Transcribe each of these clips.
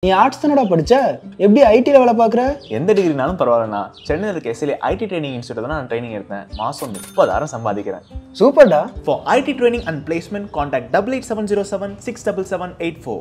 நீ ஆர்ட்ஸ் தானடா படிச்ச, எப்படி ஐடில வேலை பார்க்குற? எந்த டிகிரினாலும் பரவாயில்லண்ணா. சென்னையில் இருக்க எஸ்எல்ஏ ஐடி ட்ரைனிங் இன்ஸ்டியூட் தான் நான் ட்ரைனிங் எடுத்தேன். மாதம் 30,000 சம்பாதிக்கிறேன். சூப்பர்டா. For IT training and placement contact 8870767784.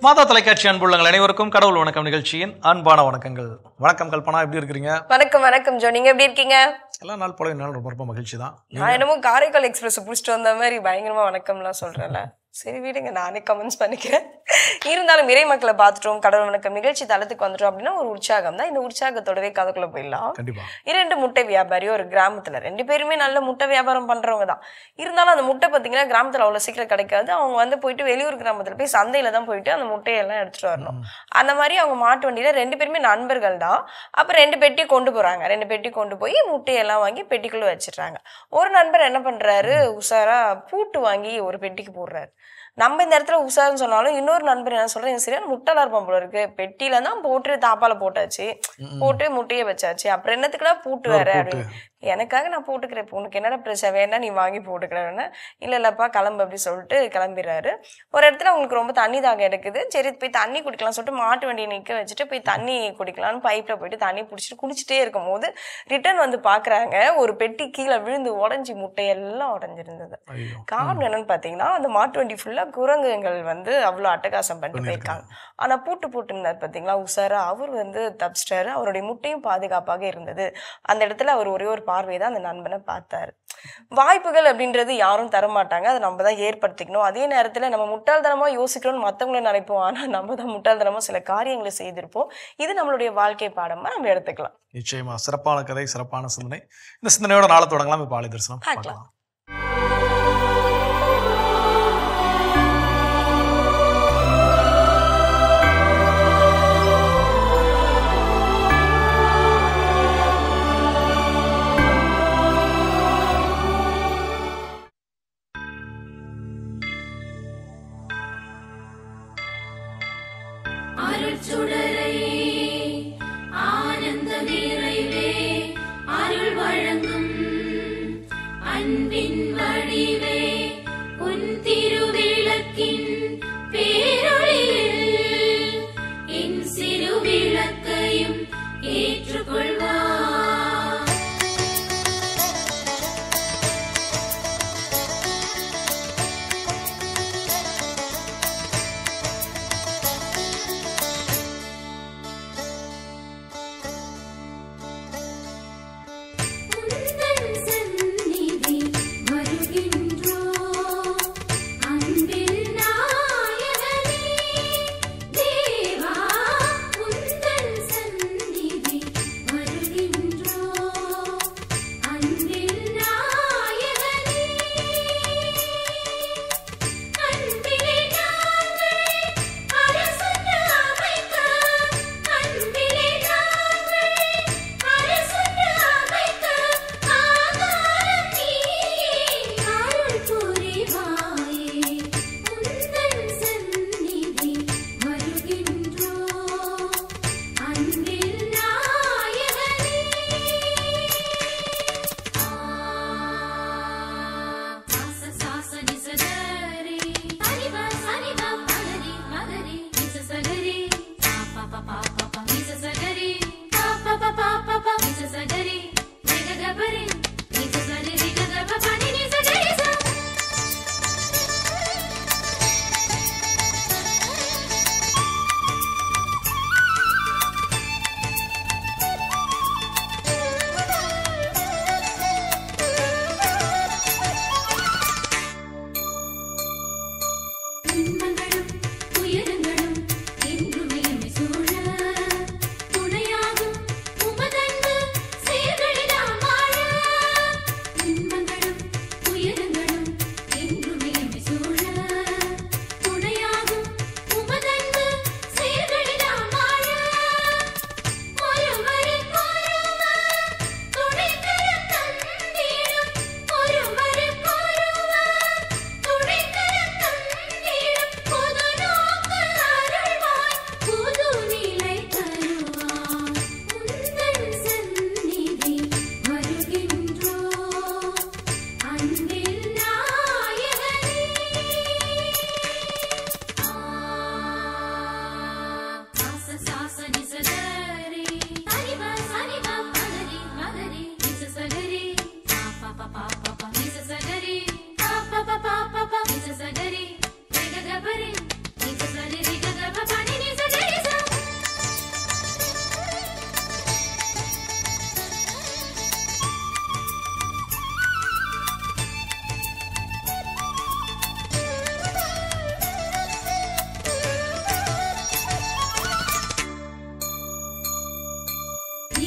மாதா தொலைக்காட்சி அன்புள்ளங்கள் அனைவருக்கும் கடவுள் வணக்கம் நிகழ்ச்சியின் அன்பான வணக்கங்கள். வணக்கம் கல்பனா, எப்படி இருக்கிறீங்க? வணக்கம் வணக்கம் ஜோ, நீங்க எப்படி இருக்கீங்க? எல்லா நாள் போல நாள் ரொம்ப மகிழ்ச்சி தான். நான் என்னமோ காரைக்கால் எக்ஸ்பிரஸ் புடிச்சிட்டு வந்த மாதிரி பயங்கரமா வணக்கம்லாம் சொல்றேன்ல. சரி விடுங்க, நானே கமெண்ட்ஸ் பண்ணிக்கிறேன். இருந்தாலும் இறை மக்களை பார்த்துட்டோம், கடவுள் வணக்கம் நிகழ்ச்சி தளத்துக்கு வந்துட்டோம் அப்படின்னா ஒரு உற்சாகம் தான். இந்த உற்சாகத்தோடவே கதைக்குள்ள போயிடலாம். கண்டிப்பா. 2 முட்டை வியாபாரி ஒரு கிராமத்துல 2 பேருமே நல்ல முட்டை வியாபாரம் பண்றவங்க தான். இருந்தாலும் அந்த முட்டை பார்த்தீங்கன்னா கிராமத்துல அவ்வளவு சீக்கிரம் கிடைக்காது. அவங்க வந்து போயிட்டு வெளியூர் கிராமத்துல போய் சந்தையில தான் போயிட்டு அந்த முட்டையெல்லாம் எடுத்துட்டு வரணும். அந்த மாதிரி அவங்க மாட்டு வண்டியில 2 பேருமே நண்பர்கள் தான். அப்ப 2 பெட்டி கொண்டு போறாங்க. 2 பெட்டி கொண்டு போய் முட்டையெல்லாம் வாங்கி பெட்டிக்குள்ள வச்சிடுறாங்க. ஒரு நண்பர் என்ன பண்றாரு, உஷாரா பூட்டு வாங்கி ஒரு பெட்டிக்கு போடுறாரு. நம்ம இந்த இடத்துல உஷாருன்னு சொன்னாலும் இன்னொரு நண்பர் என்ன சொல்றேன், சரியான முட்டைலாம் இருப்பான் போல இருக்கு, பெட்டியில தான் போட்டு தாப்பால போட்டாச்சு, போட்டு முட்டையை வச்சாச்சு, அப்புறம் என்னத்துக்குலாம் பூட்டு வேற அப்படின்னு. எனக்காக நான் போட்டுக்கிறேன், இப்போ உனக்கு என்னடா பிரச்சனை, வேணா நீ வாங்கி போட்டுக்கிறேன்னா இல்லை இல்லப்பா கிளம்பு அப்படி சொல்லிட்டு கிளம்பிடுறாரு. ஒரு இடத்துல அவங்களுக்கு ரொம்ப தண்ணி தாகம் எடுக்குது. சரி போய் தண்ணி குடிக்கலாம் சொல்லிட்டு மாட்டு வண்டியை நிற்க வச்சுட்டு போய் தண்ணி குடிக்கலான்னு பைப்பில் போயிட்டு தண்ணி பிடிச்சிட்டு குடிச்சிட்டே இருக்கும் போது ரிட்டர்ன் வந்து பார்க்குறாங்க, ஒரு பெட்டி கீழே விழுந்து உடஞ்சி முட்டையெல்லாம் உடஞ்சிருந்தது. காரணம் என்னன்னு பார்த்தீங்கன்னா அந்த மாட்டு வண்டி ஃபுல்லாக குரங்குகள் வந்து அவ்வளோ அட்டகாசம் பண்ணிட்டு போயிருக்காங்க. ஆனால் பூட்டு போட்டுருந்தார் பார்த்தீங்களா உஷாரா, அவர் வந்து தப்பிச்சிட்டாரு. அவருடைய முட்டையும் பாதுகாப்பாக இருந்தது. அந்த இடத்துல அவர் ஒரே ஒரு பார்வை தான் அந்த நண்பனை பார்த்தாரு. வாய்ப்புகள் அப்படின்றது யாரும் தரமாட்டாங்க, அதை நம்ம தான் ஏற்படுத்திக்கணும். அதே நேரத்தில் நம்ம முட்டாள்தனமா யோசிக்கணும்னு மற்றவங்கள நினைப்போம், ஆனால் நம்ம தான் முட்டாள்தனமா சில காரியங்களை செய்திருப்போம். இது நம்மளுடைய வாழ்க்கை பாடமா நம்ம எடுத்துக்கலாம். நிச்சயமா சிறப்பான கதை, சிறப்பான சிந்தனை. இந்த சிந்தனையோட நாளை தொடங்கலாம். இப்போ ஆலய தரிசனம் பார்க்கலாம்.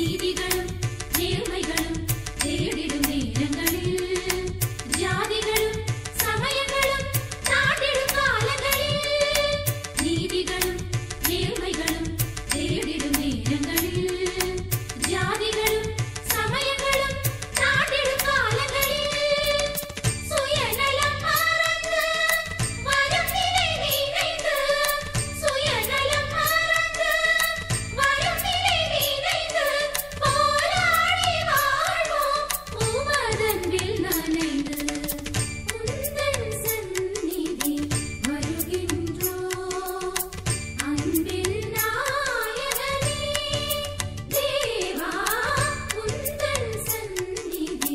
நீதிகளும் நேர்மைகளும் தேடிடும் நேரங்களில் ஜாதிகளும் சமயங்களும் தாண்டிடும் காலங்களில் நீதிகளும் நேர்மைகளும் தேடிடும் நேரங்களில் ஜாதிகளும் சமயங்களும் தாண்டிடும் காலங்களில் சுயநலம் மறந்து வரும் நிலை நினைந்து சுயநலம் மறந்து வரும் நிலை நினைந்து போராடி வாழ்வோம் உமதன்பில் நனைந்து உந்தன் சந்நிதி வருகின்றோம் அன்பில் நாயகனே தேவா உந்தன் சந்நிதி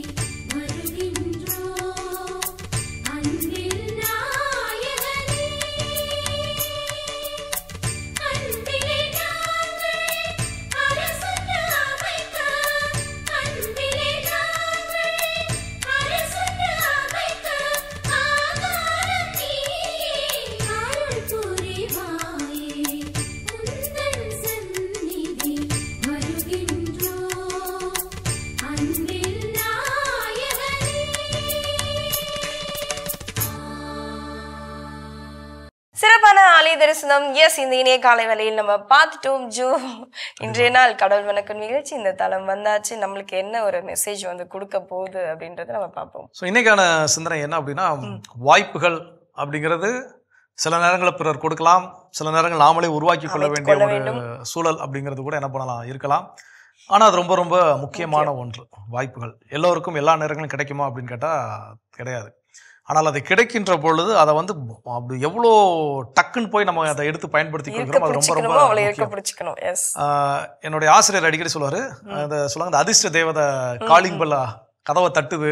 வருகின்றோம் அன்பில் நாயகனே அன்பிலே நாங்கள் அரசுக்கு அமைக்க அன்பிலே நாங்கள் அரசுக்கு அமைக்க ஆகாரம் நீயே அருள் புரிவாயே உந்தன் சந்நிதி வருகின்றோம் அன்பில் நாயகனே. சிறப்பான ஆலய தரிசனம். எஸ், இந்த இணைய காலை வேளையில் நம்ம பார்த்துட்டோம் ஜோ. இன்றைய நாள் கடவுள் வணக்கம் நிகழ்ச்சி இந்த தளம் வந்தாச்சு. நம்மளுக்கு என்ன ஒரு மெசேஜ் வந்து கொடுக்க போகுது அப்படின்றத நம்ம பார்ப்போம். ஸோ இன்னைக்கான சிந்தனை என்ன அப்படின்னா, வாய்ப்புகள் அப்படிங்கிறது சில நேரங்களில் பிறர் கொடுக்கலாம், சில நேரங்கள் நாமளே உருவாக்கி கொள்ள வேண்டிய ஒரு சூழல் அப்படிங்கிறது கூட என்ன பண்ணலாம் இருக்கலாம். ஆனால் அது ரொம்ப ரொம்ப முக்கியமான ஒன்று. வாய்ப்புகள் எல்லோருக்கும் எல்லா நேரங்களும் கிடைக்குமா அப்படின்னு கேட்டால் கிடையாது. ஆனால் அது கிடைக்கின்ற பொழுது அதை வந்து அப்படி எவ்வளோ டக்குன்னு போய் நம்ம அதை எடுத்து பயன்படுத்தி கொள்கிறோம். அது ரொம்ப ரொம்ப அவளை இருக்க முக்கியம். பிடிச்சிக்கணும். எஸ், என்னுடைய ஆசிரியர் அடிக்கடி சொல்லுவாரு, அந்த சொல்லுவாங்க, இந்த அதிர்ஷ்ட தேவதை காலிங் பெல் கதவை தட்டுது,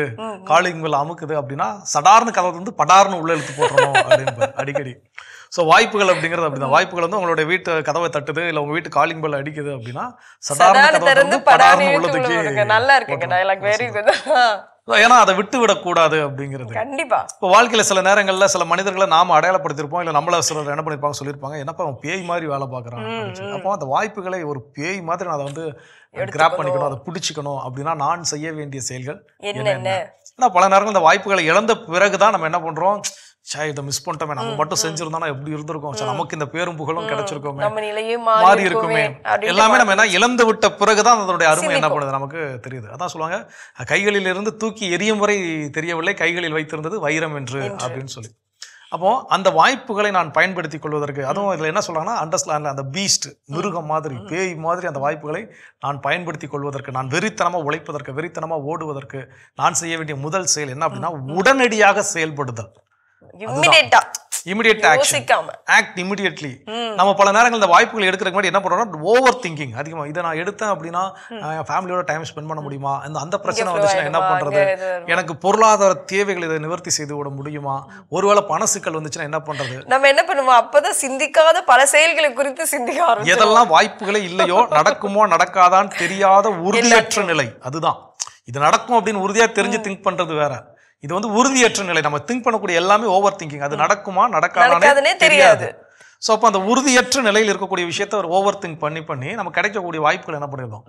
காலிங் பெல் அமுக்குது அப்படின்னா சடார்னு கதவை வந்து படார்னு உள்ள இழுத்து போட்டுறணும் அப்படின்னு அடிக்கடி. ஸோ வாய்ப்புகள் அப்படிங்கிறது அப்படிதான். வாய்ப்புகள் வந்து உங்களுடைய வீட்டு கதவை தட்டுது, இல்லை உங்க வீட்டு காலிங் பெல் அடிக்குது அப்படின்னா சடார்னு கதவை வந்து படார்னு உள்ளதுக்கு நல்லா இருக்குங்க. Dialogue very good. ஏன்னா அதை விட்டு விடக்கூடாது அப்படிங்கிறது. கண்டிப்பா. இப்போ வாழ்க்கையில சில நேரங்கள்ல சில மனிதர்களை நாம அடையாளப்படுத்திருப்போம், இல்லை நம்மள சிலர் என்ன பண்ணிருப்பாங்க, சொல்லியிருப்பாங்க, என்னப்பா அவன் பேய் மாதிரி வேலை பார்க்குறான். அப்போ அந்த வாய்ப்புகளை ஒரு பேய் மாதிரி நான் அதை வந்து கிராப் பண்ணிக்கணும், அதை பிடிச்சிக்கணும் அப்படின்னா நான் செய்ய வேண்டிய செயல்கள் என்னென்ன. ஏன்னா பல நேரங்கள் இந்த வாய்ப்புகளை இழந்த பிறகுதான் நம்ம என்ன பண்றோம், இதை மிஸ் பண்ணிட்டோமே, நம்ம மட்டும் செஞ்சிருந்தோம்னா எப்படி இருந்திருக்கும், நமக்கு இந்த பேரும் புகழும் கிடைச்சிருக்கோமே, மாறி இருக்குமே, எல்லாமே நம்ம என்ன இழந்து விட்ட பிறகுதான் அதனுடைய அருமை என்ன பண்ணுது நமக்கு தெரியுது. அதான் சொல்லுவாங்க, கைகளில் இருந்து தூக்கி எரியும் வரை தெரியவில்லை, கைகளில் வைத்திருந்தது வைரம் என்று அப்படின்னு சொல்லி. அப்போ அந்த வாய்ப்புகளை நான் பயன்படுத்திக் கொள்வதற்கு, அதுவும் இதுல என்ன சொல்றாங்கன்னா, அண்டர்ஸ்டாண்ட், அந்த பீஸ்ட் மிருகம் மாதிரி பேய் மாதிரி அந்த வாய்ப்புகளை நான் பயன்படுத்திக் கொள்வதற்கு, நான் வெறித்தனமா உழைப்பதற்கு, வெறித்தனமா ஓடுவதற்கு நான் செய்ய வேண்டிய முதல் செயல் என்ன அப்படின்னா, உடனடியாக செயல்படுதல். Immediate action, act immediately. நம்ம பல நேரங்கள் இந்த வாய்ப்புகள் எடுக்கிறதுக்கு முன்னாடி என்ன பண்றோம்னா, ஓவர் திங்கிங் அதிகமா. இதை நான் எடுத்தேன் அப்படின்னா என் ஃபேமிலியோட டைம் ஸ்பெண்ட் பண்ண முடியுமா, அந்த பிரச்சனை வந்துச்சுன்னா என்ன பண்றது, எனக்கு பொருளாதார தேவைகள் இதை நிவர்த்தி செய்து விட முடியுமா, ஒருவேளை பண சிக்கல் வந்துச்சுன்னா என்ன பண்றது. நம்ம என்ன பண்ணுவோம், அப்பதான் சிந்திக்காத பல செயல்களை குறித்து சிந்திக்க ஆரம்பிச்சோம். எதெல்லாம் வாய்ப்புகளே இல்லையோ, நடக்குமோ நடக்காதான்னு தெரியாத உறுதியற்ற நிலை, அதுதான். இது நடக்கும் அப்படின்னு உறுதியா தெரிஞ்சு திங்க் பண்றது வேற, இது வந்து உறுதியற்ற நிலை. நம்ம திங்க் பண்ணக்கூடிய எல்லாமே ஓவர் திங்கிங், அது நடக்குமா நடக்காதானே தெரியாது. ஸோ அப்போ அந்த உறுதியற்ற நிலையில் இருக்கக்கூடிய விஷயத்த ஒரு ஓவர் திங்க் பண்ணி நம்ம கிடைக்கக்கூடிய வாய்ப்புகள் என்ன பண்ணிடுறோம்,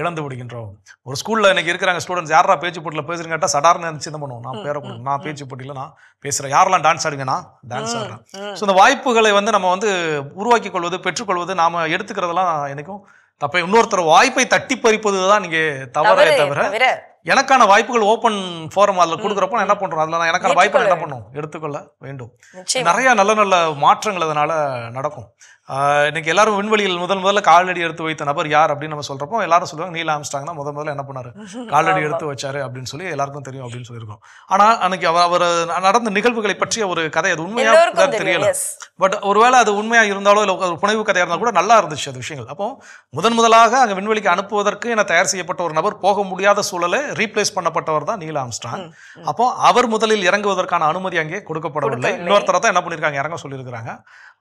இழந்து விடுகின்றோம். ஒரு ஸ்கூல்ல இன்னைக்கு இருக்கிறாங்க ஸ்டூடெண்ட்ஸ், யாரா பேச்சு போட்டியில் பேசுறேன்னு கேட்டால் சடார்னு நினைச்சு என்ன பண்ணுவோம், நான் பேரை கொடுக்கும், நான் பேச்சு போட்டியில் நான் பேசுறேன், யாரெல்லாம் டான்ஸ் ஆடுங்க, நான் டான்ஸ் ஆடுறேன். ஸோ இந்த வாய்ப்புகளை வந்து நம்ம வந்து உருவாக்கி கொள்வது, பெற்றுக்கொள்வது, நாம எடுத்துக்கிறதெல்லாம் என்னைக்கும் தப்ப. இன்னொருத்தர் வாய்ப்பை தட்டி பறிப்பதுதான் நீங்க தவறே தவிர, எனக்கான வாய்ப்புகள் ஓப்பன் ஃபோரம் அதில் கொடுக்குறப்போ என்ன பண்றோம், அதில் நான் எனக்கான வாய்ப்புகள் என்ன பண்ணும், எடுத்துக்கொள்ள வேண்டும். நிறைய நல்ல நல்ல மாற்றங்கள் அதனால நடக்கும். இன்னைக்கு எல்லாரும் விண்வெளியில் முதல்ல காலடி எடுத்து வைத்த நபர் யார் அப்படின்னு நம்ம சொல்றப்போ எல்லாரும் சொல்லுவாங்க, நீல் ஆம்ஸ்ட்ராங் தான் முதல்ல என்ன பண்ணாரு, காலடி எடுத்து வச்சாரு அப்படின்னு சொல்லி எல்லாருக்கும் தெரியும் அப்படின்னு சொல்லியிருக்கோம். ஆனா அன்னைக்கு அவர் நடந்த நிகழ்வுகளை பற்றிய ஒரு கதை, அது உண்மையா தெரியல. பட் ஒருவேளை அது உண்மையா இருந்தாலோ இல்லை ஒரு புனைவு கதையா இருந்தாலும் கூட நல்லா இருந்துச்சு அது விஷயங்கள். அப்போ முதலாக அங்க விண்வெளிக்கு அனுப்புவதற்கு என தயார் செய்யப்பட்ட ஒரு நபர் போக முடியாத சூழலை ரீப்ளேஸ் பண்ணப்பட்டவர் தான் நீல் ஆம்ஸ்ட்ராங். அப்போ அவர் முதலில் இறங்குவதற்கான அனுமதி அங்கே கொடுக்கப்படவில்லை. இன்னொருத்தர தான் என்ன பண்ணிருக்காங்க, இறங்க சொல்லியிருக்கிறாங்க.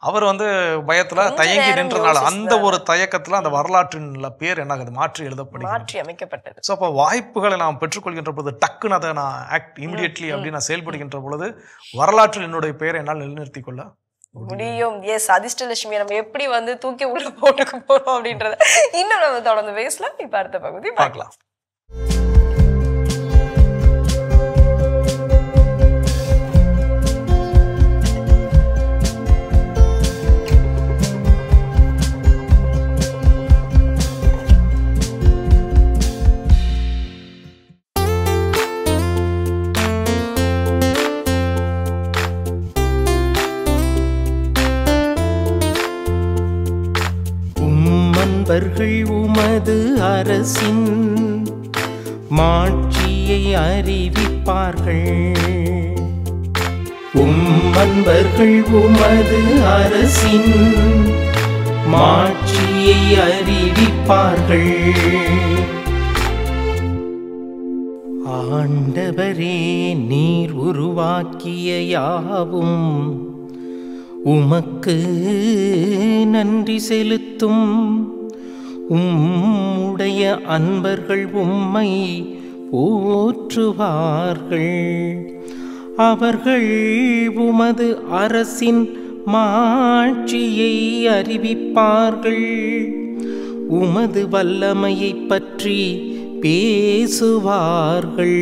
அவர் வந்து பயத்துல தயங்கி நின்றதுனால, அந்த ஒரு தயக்கத்துல அந்த வரலாற்றின் பேர் என்ன ஆகுது, மாற்றி அமைக்கப்பட்டது. ஸோ அப்போ வாய்ப்புகளை நாம் பெற்றுக்கொள்கின்ற பொழுது டக்குன்னு அதை நான் ஆக்ட் இமிடியட்லி அப்படின்னு நான் செயல்படுகின்ற பொழுது வரலாற்றில் என்னுடைய பெயரை என்னால் நிலைநிறுத்திக் கொள்ள முடியும். எஸ், அதிர்ஷ்டலட்சுமியை நம்ம எப்படி வந்து தூக்கி உள்ள போட்டுக்க போறோம் அப்படின்றத இன்னும் நம்ம தொடர்ந்து பேசலாம். இப்ப அடுத்த பகுதி பார்க்கலாம். அன்பர்கள் உமது அரசின் மாட்சியை அறிவிப்பார்கள். அன்பர்கள் உமது அரசின் மாட்சியை அறிவிப்பார்கள். ஆண்டவரே, நீர் உருவாக்கிய யாவும் உமக்கு நன்றி செலுத்தும். உம்முடைய அன்பர்கள் உம்மை போற்றுவார்கள். அவர்கள் உமது அரசின் மாட்சியை அறிவிப்பார்கள். உமது வல்லமையைப் பற்றி பேசுவார்கள்.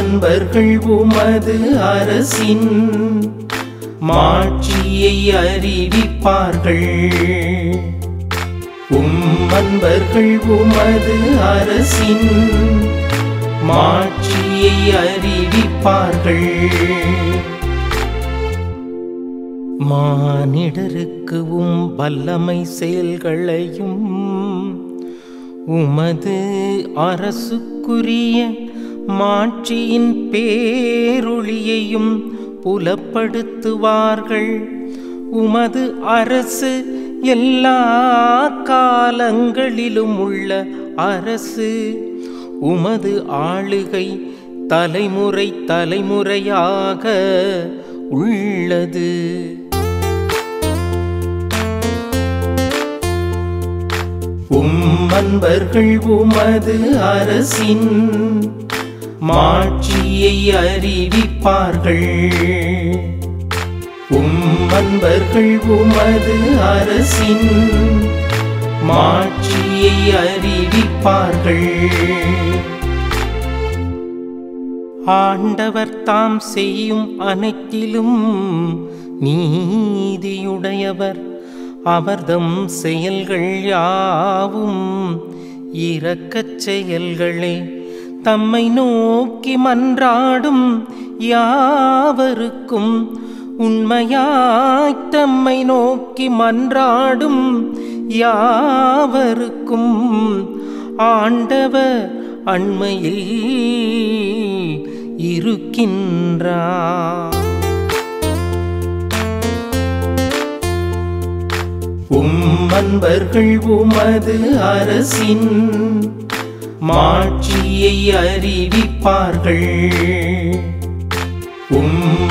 அன்பர்கள் உமது அரசின் மாட்சியை அறிவிப்பார்கள். அன்பர்கள் உமது அரசின் மாட்சியை அறிவிப்பார்கள். மானிடருக்கு வல்லமை செயல்களையும் உமது அரசுக்குரிய மாட்சியின் பேரொளியையும் புலப்படுத்துவார்கள். உமது அரசு எல்லா காலங்களிலும் உள்ள அரசு. உமது ஆளுகை தலைமுறை தலைமுறையாக உள்ளது. அன்பர்கள் உமது அரசின் மாட்சியை அறிவிப்பார்கள். அன்பர்கள் உமது அரசின் மாட்சியை அறிவிப்பார்கள். ஆண்டவர் தாம் செய்யும் அனைத்திலும் நீதியுடையவர். அவர்தம் செயல்கள் யாவும் இரக்கச் செயல்களே. தம்மை நோக்கி மன்றாடும் யாவருக்கும் உண்மையாய் தம்மை நோக்கி மன்றாடும் யாவருக்கும் ஆண்டவர் அண்மையில் இருக்கின்றார். அன்பர்கள் உமது அரசின் மாட்சியை அறிவிப்பார்கள்.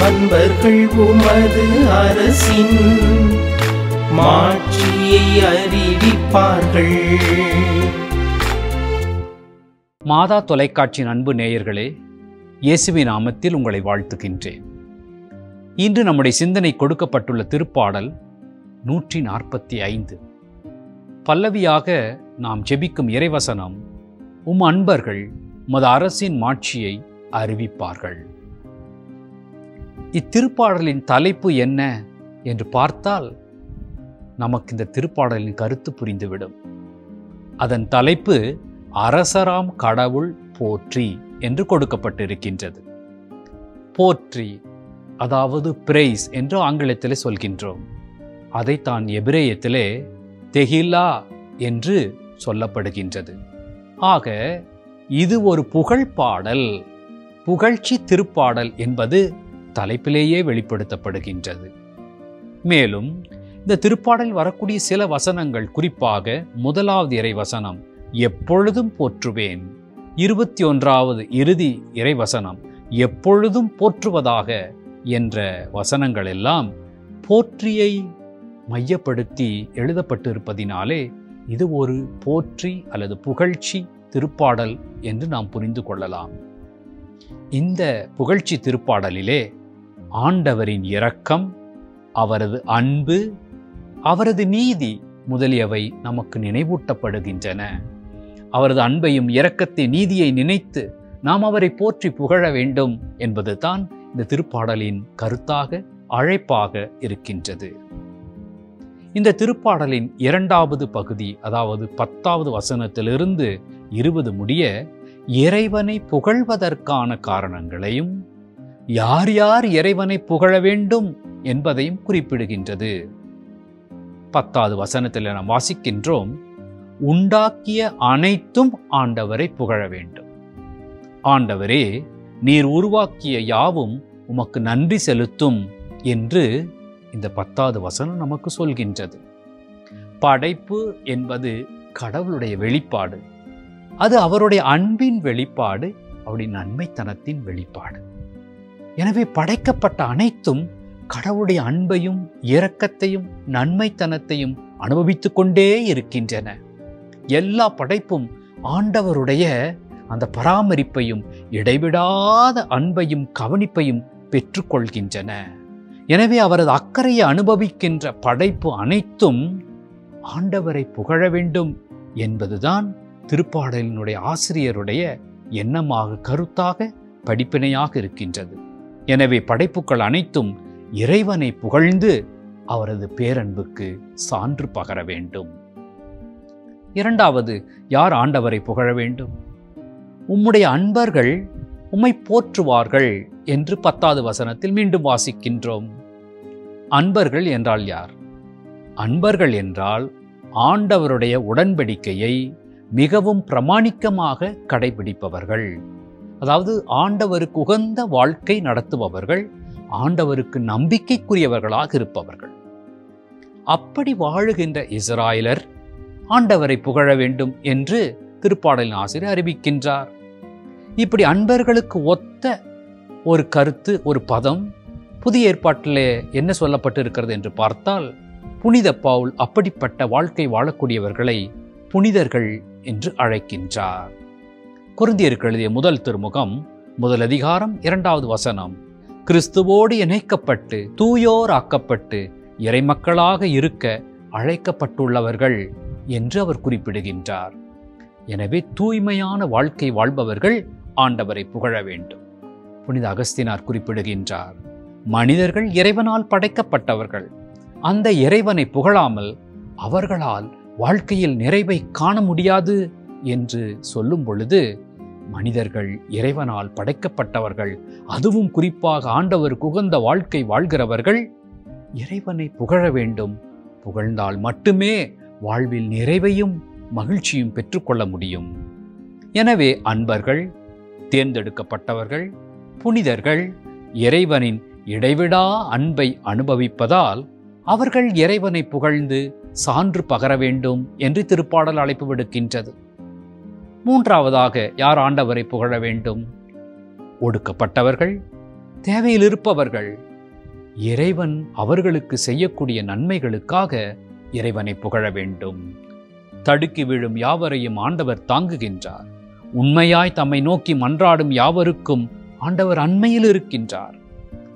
அன்பர்கள் உமது அரசின் மாட்சியை அறிவிப்பார்கள். மாதா தொலைக்காட்சியின் அன்பு நேயர்களே, இயேசுவின் நாமத்தில் உங்களை வாழ்த்துகின்றேன். இன்று நம்முடைய சிந்தனை கொடுக்கப்பட்டுள்ள திருப்பாடல் 145. பல்லவியாக நாம் ஜெபிக்கும் இறைவசனம், உம் அன்பர்கள் உமது அரசின் மாட்சியை அறிவிப்பார்கள். இத்திருப்பாடலின் தலைப்பு என்ன என்று பார்த்தால் நமக்கு இந்த திருப்பாடலின் கருத்து புரிந்துவிடும். அதன் தலைப்பு அரசராம் கடவுள் போற்றி என்று கொடுக்கப்பட்டிருக்கின்றது. போற்றி, அதாவது பிரைஸ் என்று ஆங்கிலத்திலே சொல்கின்றோம். அதைத்தான் எபிரேயத்திலே தெஹிலா என்று சொல்லப்படுகின்றது. ஆக இது ஒரு புகழ் பாடல், புகழ்ச்சி திருப்பாடல் என்பது தலைப்பிலேயே வெளிப்படுத்தப்படுகின்றது. மேலும் இந்த திருப்பாடல் வரக்கூடிய சில வசனங்கள், குறிப்பாக முதலாவது இறை வசனம் எப்பொழுதும் போற்றுவேன், 21வது இறுதி இறை வசனம் எப்பொழுதும் போற்றுவதாக என்ற வசனங்கள் எல்லாம் போற்றியை மையப்படுத்தி எழுதப்பட்டிருப்பதினாலே இது ஒரு போற்றி அல்லது புகழ்ச்சி திருப்பாடல் என்று நாம் புரிந்து கொள்ளலாம். இந்த புகழ்ச்சி திருப்பாடலிலே ஆண்டவரின் இரக்கம், அவரது அன்பு, அவரது நீதி முதலியவை நமக்கு நினைவூட்டப்படுகின்றன. அவரது அன்பையும் இரக்கத்தை, நீதியை நினைத்து நாம் அவரை போற்றி புகழ வேண்டும் என்பதுதான் இந்த திருப்பாடலின் கருத்தாக, அழைப்பாக இருக்கின்றது. இந்த திருப்பாடலின் 2வது பகுதி, அதாவது 10வது வசனத்திலிருந்து 20 முடிய இறைவனை புகழ்வதற்கான காரணங்களையும் யார் யார் இறைவனை புகழ வேண்டும் என்பதையும் குறிப்பிடுகின்றது. 10வது வசனத்தில் நாம் வாசிக்கின்றோம், உண்டாக்கிய அனைத்தும் ஆண்டவரை புகழ வேண்டும். ஆண்டவரே, நீர் உருவாக்கிய யாவும் உமக்கு நன்றி செலுத்தும் என்று இந்த 10வது வசனம் நமக்கு சொல்கின்றது. படைப்பு என்பது கடவுளுடைய வெளிப்பாடு. அது அவருடைய அன்பின் வெளிப்பாடு, அவருடைய நன்மைத்தனத்தின் வெளிப்பாடு. எனவே படைக்கப்பட்ட அனைத்தும் கடவுளுடைய அன்பையும் இரக்கத்தையும் நன்மைத்தனத்தையும் அனுபவித்துக் கொண்டே இருக்கின்றன. எல்லா படைப்பும் ஆண்டவருடைய அந்த பராமரிப்பையும் இடைவிடாத அன்பையும் கவனிப்பையும் பெற்றுக்கொள்கின்றன. எனவே அவரது அக்கறையை அனுபவிக்கின்ற படைப்பு அனைத்தும் ஆண்டவரை புகழ வேண்டும் என்பதுதான் திருப்பாடலினுடைய ஆசிரியருடைய எண்ணமாக, கருத்தாக, படிப்பினையாக இருக்கின்றது. எனவே படைப்புகள் அனைத்தும் இறைவனை புகழ்ந்து அவரது பேரன்புக்கு சான்று பகர வேண்டும். 2வது, யார் ஆண்டவரை புகழ வேண்டும்? உம்முடைய அன்பர்கள் உம்மை போற்றுவார்கள் என்று 10வது வசனத்தில் மீண்டும் வாசிக்கின்றோம். அன்பர்கள் என்றால் யார்? அன்பர்கள் என்றால் ஆண்டவருடைய உடன்படிக்கையை மிகவும் பிரமாணிக்கமாக கடைபிடிப்பவர்கள். அதாவது ஆண்டவருக்கு உகந்த வாழ்க்கை நடத்துபவர்கள், ஆண்டவருக்கு நம்பிக்கைக்குரியவர்களாக இருப்பவர்கள். அப்படி வாழுகின்ற இஸ்ராயலர் ஆண்டவரை புகழ வேண்டும் என்று திருப்பாடலின் ஆசிரியர் அறிவிக்கின்றார். இப்படி அன்பர்களுக்கு ஒத்த ஒரு கருத்து, ஒரு பதம் புதிய ஏற்பாட்டிலே என்ன சொல்லப்பட்டு இருக்கிறது என்று பார்த்தால், புனித பவுல் அப்படிப்பட்ட வாழ்க்கை வாழக்கூடியவர்களை புனிதர்கள் என்று அழைக்கின்றார். கொரிந்தியருக்கு எழுதிய முதல் திருமுகம் 1 அதிகாரம் 2வது வசனம், கிறிஸ்துவோடு இணைக்கப்பட்டு தூயோர் ஆக்கப்பட்டு இறைமக்களாக இருக்க அழைக்கப்பட்டுள்ளவர்கள் என்று அவர் குறிப்பிடுகின்றார். எனவே தூய்மையான வாழ்க்கை வாழ்பவர்கள் ஆண்டவரை புகழ வேண்டும். புனித அகஸ்தினார் குறிப்பிடுகின்றார், மனிதர்கள் இறைவனால் படைக்கப்பட்டவர்கள். அந்த இறைவனை புகழாமல் அவர்களால் வாழ்க்கையில் நிறைவை காண முடியாது என்று சொல்லும் பொழுது, மனிதர்கள் இறைவனால் படைக்கப்பட்டவர்கள், அதுவும் குறிப்பாக ஆண்டவருக்கு உகந்த வாழ்க்கை வாழ்கிறவர்கள் இறைவனை புகழ வேண்டும். புகழ்ந்தால் மட்டுமே வாழ்வில் நிறைவையும் மகிழ்ச்சியும் பெற்றுக்கொள்ள முடியும். எனவே அன்பர்கள், தேர்ந்தெடுக்கப்பட்டவர்கள், புனிதர்கள் இறைவனின் இடைவிடா அன்பை அனுபவிப்பதால் அவர்கள் இறைவனை புகழ்ந்து சான்று பகர வேண்டும் என்று திருப்பாடல் அழைப்பு விடுக்கின்றது. 3வதாக யார் ஆண்டவரை புகழ வேண்டும்? ஒடுக்கப்பட்டவர்கள், தேவையில் இருப்பவர்கள். இறைவன் அவர்களுக்கு செய்யக்கூடிய நன்மைகளுக்காக இறைவனை புகழ வேண்டும். தடுக்கி விழும் யாவரையும் ஆண்டவர் தாங்குகின்றார். உண்மையாய் தம்மை நோக்கி மன்றாடும் யாவருக்கும் ஆண்டவர் அண்மையில் இருக்கின்றார்.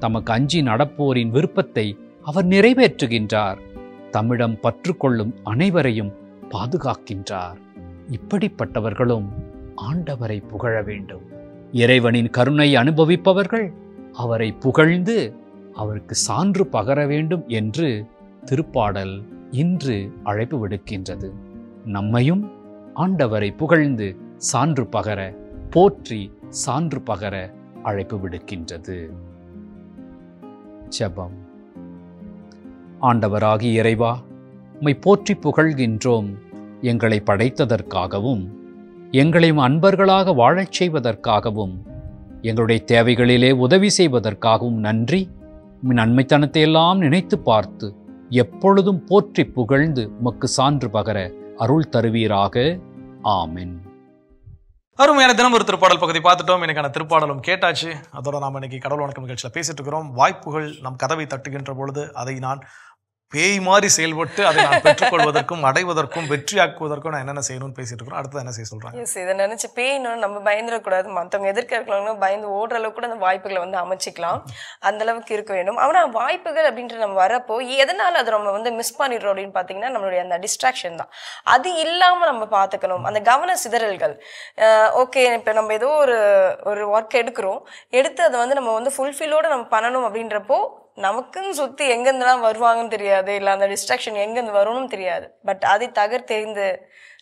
தமக்கு அஞ்சி நடப்போரின் விருப்பத்தை அவர் நிறைவேற்றுகின்றார். தம்மிடம் பற்றுக்கொள்ளும் அனைவரையும் பாதுகாக்கின்றார். இப்படிப்பட்டவர்களும் ஆண்டவரை புகழ வேண்டும். இறைவனின் கருணை அனுபவிப்பவர்கள் அவரை புகழ்ந்து அவருக்கு சான்று பகர வேண்டும் என்று திருப்பாடல் இன்று அழைப்பு விடுக்கின்றது. நம்மையும் ஆண்டவரை புகழ்ந்து சான்று பகர, போற்றி சான்று பகர அழைப்பு விடுக்கின்றது. ஜெபம். ஆண்டவராகிய இறைவா, உம்மை போற்றி புகழ்கின்றோம். எங்களை படைத்ததற்காகவும், எங்களை அன்பர்களாக வாழச் செய்வதற்காகவும், எங்களுடைய தேவைகளிலே உதவி செய்வதற்காகவும் நன்றி. உம்மின் நன்மைத்தனத்தை எல்லாம் நினைத்து பார்த்து எப்பொழுதும் போற்றி புகழ்ந்து உமக்கு சான்று பகர அருள் தருவீராக. ஆமென். அருமையான தினம் ஒரு திருப்பாடல் பகுதி பார்த்துட்டோம். எனக்கான திருப்பாடலும் கேட்டாச்சு. அதோட நாம் இன்னைக்கு கடவுள் வணக்கம் நிகழ்ச்சியில் பேசிட்டு இருக்கிறோம். வாய்ப்புகள் நம் கதவை தட்டுகின்ற பொழுது அதை நான் பேய் மாதிரி செயல்பட்டு அதை நான் பெற்றுக்கொள்வதற்கும் அடைவதற்கும் வெற்றியாக்குவதற்கும் நான் என்னென்ன செய்யணும்னு பேசிட்டு இருக்கிறோம். அடுத்து என்ன செய்ய சொல்றாங்க? எஸ், இதை நினைச்சு பேய்னு நம்ம பயந்துடக்கூடாது. மற்றவங்க எதிர்க்க இருக்கிறவங்க பயந்து ஓடுற அளவுக்கு கூட அந்த வாய்ப்புகளை வந்து அமைச்சிக்கலாம். அந்த அளவுக்கு இருக்க வேண்டும். ஆனால் வாய்ப்புகள் அப்படின்ட்டு நம்ம வரப்போ எதனால அதை நம்ம வந்து மிஸ் பண்ணிடுறோம் அப்படின்னு பார்த்தீங்கன்னா நம்மளுடைய அந்த டிஸ்ட்ராக்ஷன் தான். அது இல்லாமல் நம்ம பார்த்துக்கணும். அந்த கவன சிதறல்கள். ஓகே, இப்போ நம்ம ஏதோ ஒரு ஒர்க் எடுத்து அதை வந்து நம்ம வந்து ஃபுல்ஃபில்லோட நம்ம பண்ணணும் அப்படின்றப்போ நமக்குன்னு சுற்றி எங்கேருந்துலாம் வருவாங்கன்னு தெரியாது, இல்லை அந்த டிஸ்ட்ராக்ஷன் எங்கேருந்து வரணும்னு தெரியாது. பட் அதை தெரிந்து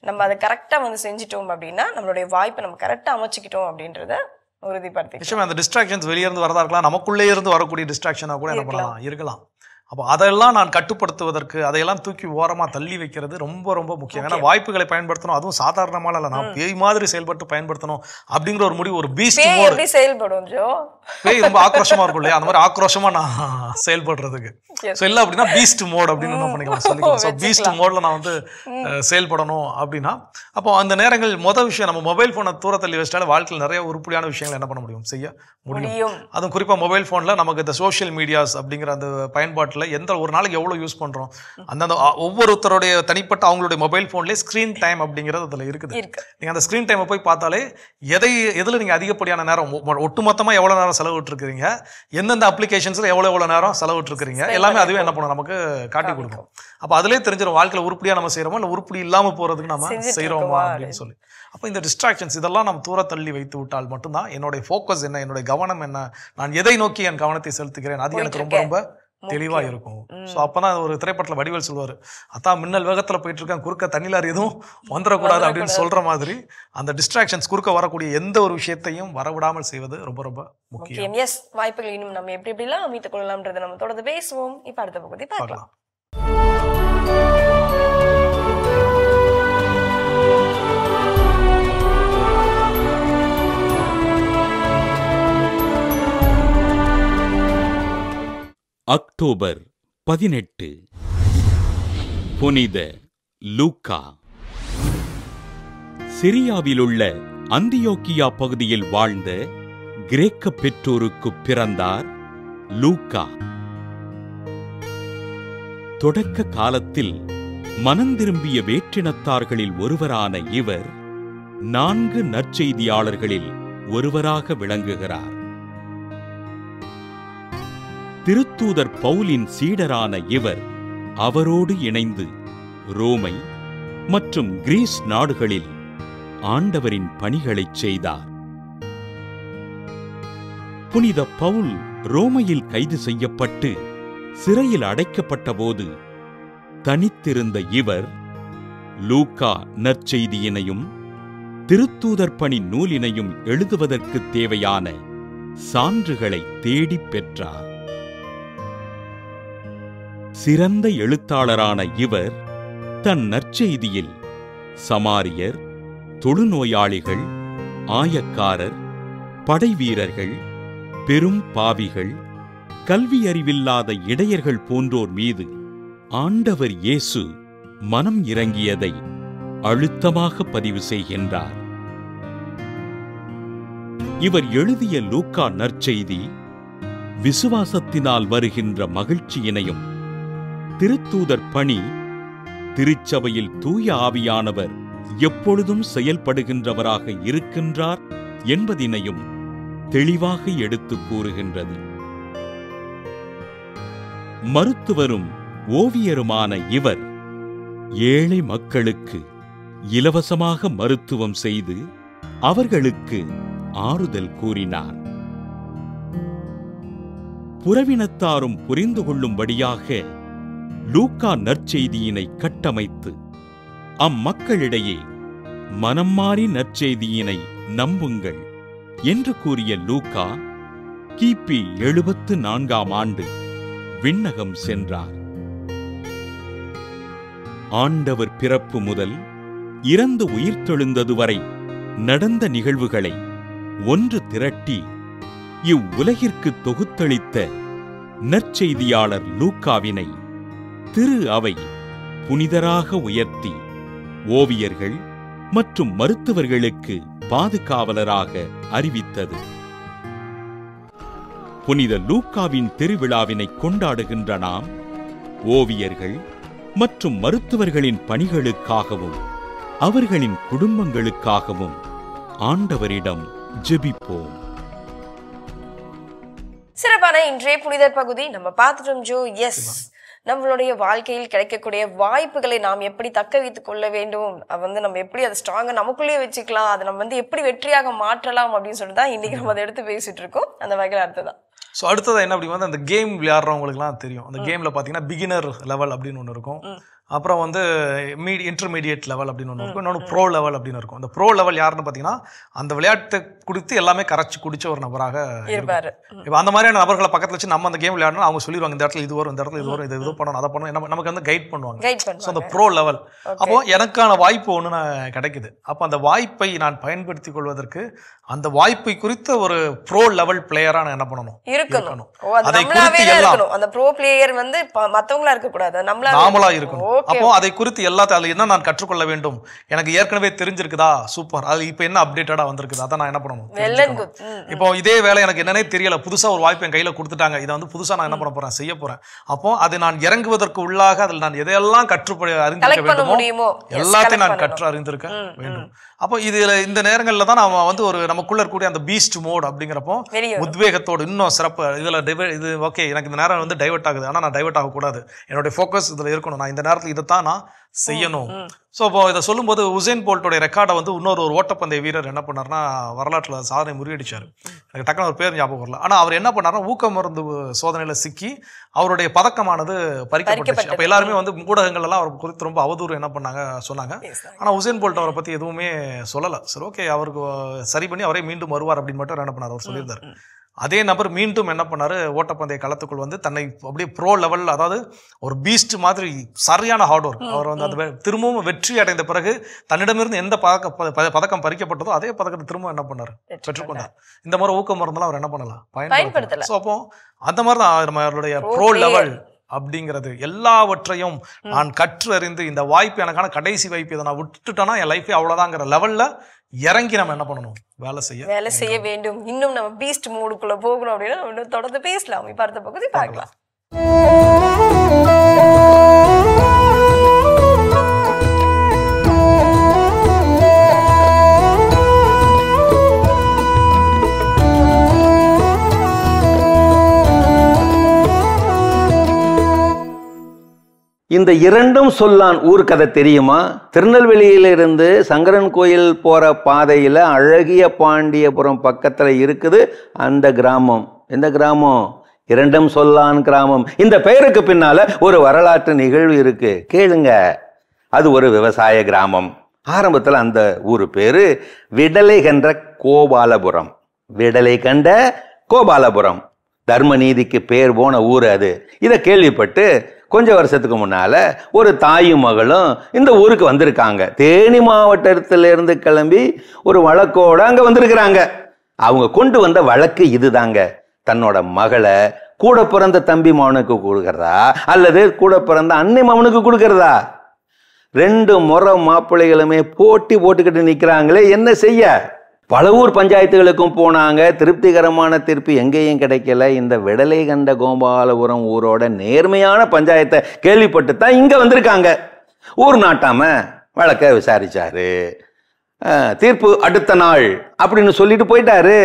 நம்ம அதை கரெக்டாக வந்து செஞ்சிட்டோம் அப்படின்னா நம்மளுடைய வாய்ப்பை நம்ம கரெக்டாக அமைச்சிக்கிட்டோம் அப்படின்றத உறுதிப்படுத்தி. நிச்சயமா அந்த டிஸ்ட்ராக்ஷன்ஸ் வெளியே இருந்து வரதா இருக்கலாம், நமக்குள்ளே இருந்து வரக்கூடிய டிஸ்ட்ராக்ஷனாக கூட என்ன பண்ணலாம் இருக்கலாம். அப்போ அதெல்லாம் நான் கட்டுப்படுத்துவதற்கு அதையெல்லாம் தூக்கி ஓரமாக தள்ளி வைக்கிறது ரொம்ப ரொம்ப முக்கியம். ஏன்னா வாய்ப்புகளை பயன்படுத்தணும், அதுவும் சாதாரணமான இல்லை, நான் பேய் மாதிரி செயல்பட்டு பயன்படுத்தணும் அப்படிங்கிற ஒரு முடிவு. ஒரு பீஸ்ட் மோட் செயல்படும். பேய் ரொம்ப ஆக்ரோஷமா இருக்கும் இல்லையா, அந்த மாதிரி ஆக்ரோஷமா நான் செயல்படுறதுக்கு ஸோ இல்லை அப்படின்னா பீஸ்ட் மோட் அப்படின்னு என்ன பண்ணிக்கலாம் சொல்லிக்கலாம். ஸோ பீஸ்ட் மோட்ல நான் வந்து செயல்படணும் அப்படின்னா அப்போ அந்த நேரங்கள் விஷயம் நம்ம மொபைல் ஃபோனை தூர தள்ளி வச்சிட்டால வாழ்க்கையில் நிறைய உருப்படியான விஷயங்கள் என்ன பண்ண முடியும், செய்ய முடியும். அதுவும் குறிப்பாக மொபைல் ஃபோனில் நமக்கு இந்த சோஷியல் மீடியாஸ் அப்படிங்கிற அந்த பயன்பாட்டில் எந்த ஒரு நாளைக்கு எவ்வளோ யூஸ் பண்ணுறோம், அந்தந்த ஒவ்வொருத்தருடைய தனிப்பட்ட அவங்களுடைய மொபைல் ஃபோன்லேயே ஸ்க்ரீன் டைம் அப்படிங்கிறது அதில் இருக்குது. நீங்கள் அந்த ஸ்க்ரீன் டைமை போய் பார்த்தாலே எதில் நீங்கள் அதிகப்படியான நேரம் ஒட்டுமொத்தமாக எவ்வளோ நேரம் செலவிட்டுருக்கிறீங்க, எந்தெந்த அப்ளிகேஷன்ஸில் எவ்வளோ நேரம் செலவிட்டுருக்கிறீங்க எல்லாமே அதுவே என்ன பண்ணும் நமக்கு காட்டி கொடுக்கும். அப்போ அதிலே தெரிஞ்சிடும் வாழ்க்கையில் உருப்படியாக நம்ம செய்கிறோமா இல்லை உருப்படி இல்லாமல் போகிறதுக்கு நம்ம செய்கிறோமா அப்படின்னு சொல்லி. அப்போ இந்த டிஸ்ட்ராக்ஷன்ஸ் இதெல்லாம் நம்ம தூர தள்ளி வைத்து விட்டால் மட்டும்தான் என்னுடைய ஃபோக்கஸ் என்ன, என்னுடைய கவனம் என்ன, நான் எதை நோக்கி என் கவனத்தை செலுத்துகிறேன், அது எனக்கு ரொம்ப ரொம்ப தெளிவா இருக்கும். ஸோ அப்பதான் ஒரு திரைப்படத்தில் வடிவேல் சொல்லுவார், அதான் மின்னல் வேகத்துல போயிட்டு இருக்கேன், குறுக்க தண்ணிலார் எதுவும் வந்துடக்கூடாது அப்படின்னு சொல்ற மாதிரி அந்த டிஸ்ட்ராக்ஷன்ஸ் குறுக்க வரக்கூடிய எந்த ஒரு விஷயத்தையும் வரவிடாமல் செய்வது ரொம்ப ரொம்ப முக்கியம். எஸ், வாய்ப்புகள் இன்னும் நம்ம எப்படி எப்படிலாம் அமைத்துக் கொள்ளலாம்ன்றதை நம்ம தொடர்ந்து பேசுவோம். இப்ப அடுத்த பகுதி பார்க்கலாம். அக்டோபர் 18 புனித லூக்கா. சிரியாவிலுள்ள அந்தியோக்கியா பகுதியில் வாழ்ந்த கிரேக்க பெற்றோருக்கு பிறந்தார் லூக்கா. தொடக்க காலத்தில் மனந்திரும்பிய வேற்றினத்தார்களில் ஒருவரான இவர் 4 நற்செய்தியாளர்களில் ஒருவராக விளங்குகிறார். திருத்தூதர் பவுலின் சீடரான இவர் அவரோடு இணைந்து ரோமை மற்றும் கிரீஸ் நாடுகளில் ஆண்டவரின் பணிகளைச் செய்தார். புனித பவுல் ரோமையில் கைது செய்யப்பட்டு சிறையில் அடைக்கப்பட்ட போது தனித்திருந்த இவர் லூக்கா நற்செய்தியினையும் திருத்தூதர் பணி நூலினையும் எழுதுவதற்கு தேவையான சான்றுகளை தேடிப் பெற்றார். சிறந்த எழுத்தாளரான இவர் தன் நற்செய்தியில் சமாரியர், தொழுநோயாளிகள், ஆயக்காரர், படைவீரர்கள், பெரும் பாவிகள், கல்வியறிவில்லாத இடையர்கள் போன்றோர் மீது ஆண்டவர் இயேசு மனம் இறங்கியதை அழுத்தமாக பதிவு செய்கின்றார். இவர் எழுதிய லூக்கா நற்செய்தி விசுவாசத்தினால் வருகின்ற மகிழ்ச்சியினையும் திருத்தூதர் பணி திருச்சபையில் தூய ஆவியானவர் எப்பொழுதும் செயல்படுகின்றவராக இருக்கின்றார் என்பதினையும் தெளிவாக எடுத்து கூறுகின்றது. மருத்துவரும் ஓவியருமான இவர் ஏழை மக்களுக்கு இலவசமாக மருத்துவம் செய்து அவர்களுக்கு ஆறுதல் கூறினார். புறவினத்தாரும் புரிந்து கொள்ளும்படியாக லூக்கா நற்செய்தியினை கட்டமைத்து அம்மக்களிடையே மனம் மாறி நற்செய்தியினை நம்புங்கள் என்று கூறிய லூக்கா கிபி 74ஆம் ஆண்டு விண்ணகம் சென்றார். ஆண்டவர் பிறப்பு முதல் இறந்து உயிர்த்தெழுந்தது வரை நடந்த நிகழ்வுகளை ஒன்று திரட்டி இவ்வுலகிற்கு தொகுத்தளித்த நற்செய்தியாளர் லூக்காவினை திரு அவை புனிதராக உயர்த்தி ஓவியர்கள் மற்றும் மருத்துவர்களுக்கு பாதுகாவலராக அறிவித்தது. புனித லூக்காவின் திருவிழாவினை கொண்டாடுகின்ற நாம் ஓவியர்கள் மற்றும் மருத்துவர்களின் பணிகளுக்காகவும் அவர்களின் குடும்பங்களுக்காகவும் ஆண்டவரிடம் ஜெபிப்போம். சிறப்பான இன்றைய புனிதர் பகுதி நம்ம பார்த்துட்டோம் ஜோ. எஸ், நம்மளுடைய வாழ்க்கையில் கிடைக்கக்கூடிய வாய்ப்புகளை நாம் எப்படி தக்க வைத்துக் கொள்ள வேண்டும், நம்ம எப்படி அதை ஸ்ட்ராங்கா நமக்குள்ளேயே வச்சுக்கலாம், அதை நம்ம எப்படி வெற்றியாக மாற்றலாம் அப்படின்னு சொல்லிட்டு தான் இன்னைக்கு நம்ம அதை எடுத்து பேசிட்டு இருக்கோம். அந்த வகையில் அடுத்ததான் அடுத்தது என்ன அப்படி அந்த கேம் விளையாடுறவங்களுக்குலாம் தெரியும். அந்த கேம்ல பாத்தீங்கன்னா பிகினர் லெவல் அப்படின்னு ஒன்று இருக்கும். அப்புறம் இன்டர்மீடியட் லெவல் அப்படின்னு ஒன்று இருக்கும். இன்னொன்று ப்ரோ லெவல் அப்படின்னு இருக்கும். அந்த ப்ரோ லெவல் யாருன்னு பார்த்தீங்கன்னா அந்த விளையாட்டை கொடுத்து எல்லாமே கரைச்சி குடிச்ச ஒரு நபராக இருப்பார். இப்போ அந்த மாதிரியான நபர்களை பக்கத்தில் வச்சு நம்ம அந்த கேம் விளையாடணும், அவங்க சொல்லிடுவாங்க இந்த இடத்துல இது வரும், இந்த இடத்துல இது வரும், இது பண்ணணும், அதை பண்ணணும், நமக்கு கைட் பண்ணுவாங்க. ஸோ அந்த ப்ரோ லெவல். அப்போ எனக்கான வாய்ப்பு ஒன்று நான் கிடைக்குது. அப்போ அந்த வாய்ப்பை நான் பயன்படுத்திக் கொள்வதற்கு அந்த வாய்ப்பை குறித்த ஒரு ப்ரோ லெவல் பிளேயரா நான் என்ன பண்ணணும் இருக்கணும். அதை குறித்து எல்லாம் அந்த ப்ரோ பிளேயர் மத்தவங்களா இருக்க கூடாது, நாமளா இருக்கணும். அப்போ அதை குறித்து எல்லாத்தையும் அதுல என்ன நான் கற்றுக்கொள்ள வேண்டும், எனக்கு ஏற்கனவே தெரிஞ்சிருக்குதா, சூப்பர், அது இப்போ என்ன அப்டேட்டடா வந்திருக்குது, அதை நான் என்ன பண்ணணும். இப்போ இதே வேலை எனக்கு என்னன்னே தெரியல, புதுசா ஒரு வாய்ப்பு என் கையில கொடுத்துட்டாங்க, இதை புதுசா நான் என்ன பண்ண போறேன், செய்ய போறேன். அப்போ அதை நான் இறங்குவதற்கு உள்ளாக அதில் நான் எதையெல்லாம் அறிந்திருக்க வேண்டுமோ எல்லாத்தையும் நான் கற்று அறிந்திருக்க வேண்டும். அப்போ இதுல இந்த நேரங்கள்ல தான் நாம ஒரு நமக்குள்ள இருக்கக்கூடிய அந்த பீஸ்ட் மோட் அப்படிங்கிறப்போ உத்வேகத்தோடு இன்னும் சிறப்பு இதுல இது ஓகே எனக்கு இந்த நேரம் டைவர்ட் ஆகுது, ஆனா நான் டைவர்ட் ஆகக்கூடாது, என்னுடைய ஃபோக்கஸ் இதுல இருக்கணும், நான் இந்த நேரத்தில் இதைத்தான் நான் செய்யணும். ஸோ இப்போ இதை சொல்லும்போது உசேன் போல்ட்டோடைய ரெக்கார்டை இன்னொரு ஓட்டப்பந்தய வீரர் என்ன பண்ணார்னா வரலாற்றில் சாதனை முறியடிச்சார். எனக்கு டக்குனு ஒரு பேர் ஞாபகம் வரல. ஆனால் அவர் என்ன பண்ணார்னா ஊக்க மருந்து சோதனையில் சிக்கி அவருடைய பதக்கமானது பறிக்கப்பட்டுச்சு. அப்போ எல்லாருமே ஊடகங்கள் எல்லாம் அவர் குறித்து ரொம்ப அவதூறு என்ன பண்ணாங்க சொன்னாங்க. ஆனால் உசேன் போல்ட் அவரை பற்றி எதுவுமே சொல்லலை. சரி ஓகே, அவருக்கு சரி பண்ணி அவரே மீண்டும் வருவார் அப்படின்னு மட்டும் என்ன பண்ணார், அவர் சொல்லியிருந்தார். அதே நபர் மீண்டும் என்ன பண்ணாரு, ஓட்டப்பந்தய களத்துக்குள் தன்னை அப்படியே ப்ரோ லெவல், அதாவது ஒரு பீஸ்ட் மாதிரி சரியான ஹார்ட் ஒர்க். அவர் அந்த திரும்பவும் வெற்றி அடைந்த பிறகு தன்னிடமிருந்து எந்த பதக்கம் பறிக்கப்பட்டதோ அதே பதக்கத்தை திரும்ப என்ன பண்ணாரு, பெற்றுக்கொண்டார். இந்த மாதிரி ஊக்க மருந்தெல்லாம் அவர் என்ன பண்ணலாம், பயன்படுத்தல. ஸோ அப்போ அந்த மாதிரி தான் நம்மளுடைய ப்ரோ லெவல் அப்படிங்கிறது. எல்லாவற்றையும் நான் கற்று அறிந்து இந்த வாய்ப்பு எனக்கான கடைசி வாய்ப்பு, இதை நான் விட்டுட்டேன்னா என் லைஃபே அவ்வளவுதாங்கிற லெவல்ல இறங்கி நம்ம என்ன பண்ணணும், வேலை செய்ய வேண்டும். இன்னும் நம்ம பீஸ்ட் மூடுக்குள்ள போகணும் அப்படின்னா தொடர்ந்து பேசலாம். இப்ப அடுத்த பகுதி பார்க்கலாம். இந்த இரண்டும் சொல்லான் ஊர் கதை தெரியுமா? திருநெல்வேலியிலிருந்து சங்கரன் கோயில் போற பாதையில அழகிய பாண்டியபுரம் பக்கத்துல இருக்குது அந்த கிராமம். எந்த கிராமம்? இரண்டும் சொல்லான் கிராமம். இந்த பெயருக்கு பின்னால ஒரு வரலாற்று நிகழ்வு இருக்கு, கேளுங்க. அது ஒரு விவசாய கிராமம். ஆரம்பத்துல அந்த ஊரு பேரு விடலை கண்ட கோபாலபுரம். விடலை கண்ட கோபாலபுரம், தர்ம நீதிக்கு பேர் போன ஊர் அது. இதை கேள்விப்பட்டு கொஞ்ச வருஷத்துக்கு முன்னால ஒரு தாயும் மகளும் இந்த ஊருக்கு வந்திருக்காங்க. தேனி மாவட்டத்திலிருந்து கிளம்பி ஒரு வழக்கோட அங்க வந்திருக்கிறாங்க. அவங்க கொண்டு வந்த வழக்கு இதுதாங்க. தன்னோட மகளை கூட பிறந்த தம்பி மகனுக்கு கொடுக்கறதா அல்லது கூட பிறந்த அன்னை மகனுக்கு கொடுக்கறதா? ரெண்டு முறை மாப்பிள்ளைகளுமே போட்டி போட்டுக்கிட்டு நிக்கிறாங்களே, என்ன செய்ய? பல ஊர் பஞ்சாயத்துகளுக்கும் போனாங்க, திருப்திகரமான தீர்ப்பு எங்கேயும் கிடைக்கல. இந்த விடலை கண்ட கோபாலபுரம் ஊரோட நேர்மையான பஞ்சாயத்தை கேள்விப்பட்டு தான் இங்க வந்திருக்காங்க. ஊர் நாட்டாம வழக்க விசாரிச்சாரு. தீர்ப்பு அடுத்த நாள் அப்படின்னு சொல்லிட்டு போயிட்டாரு.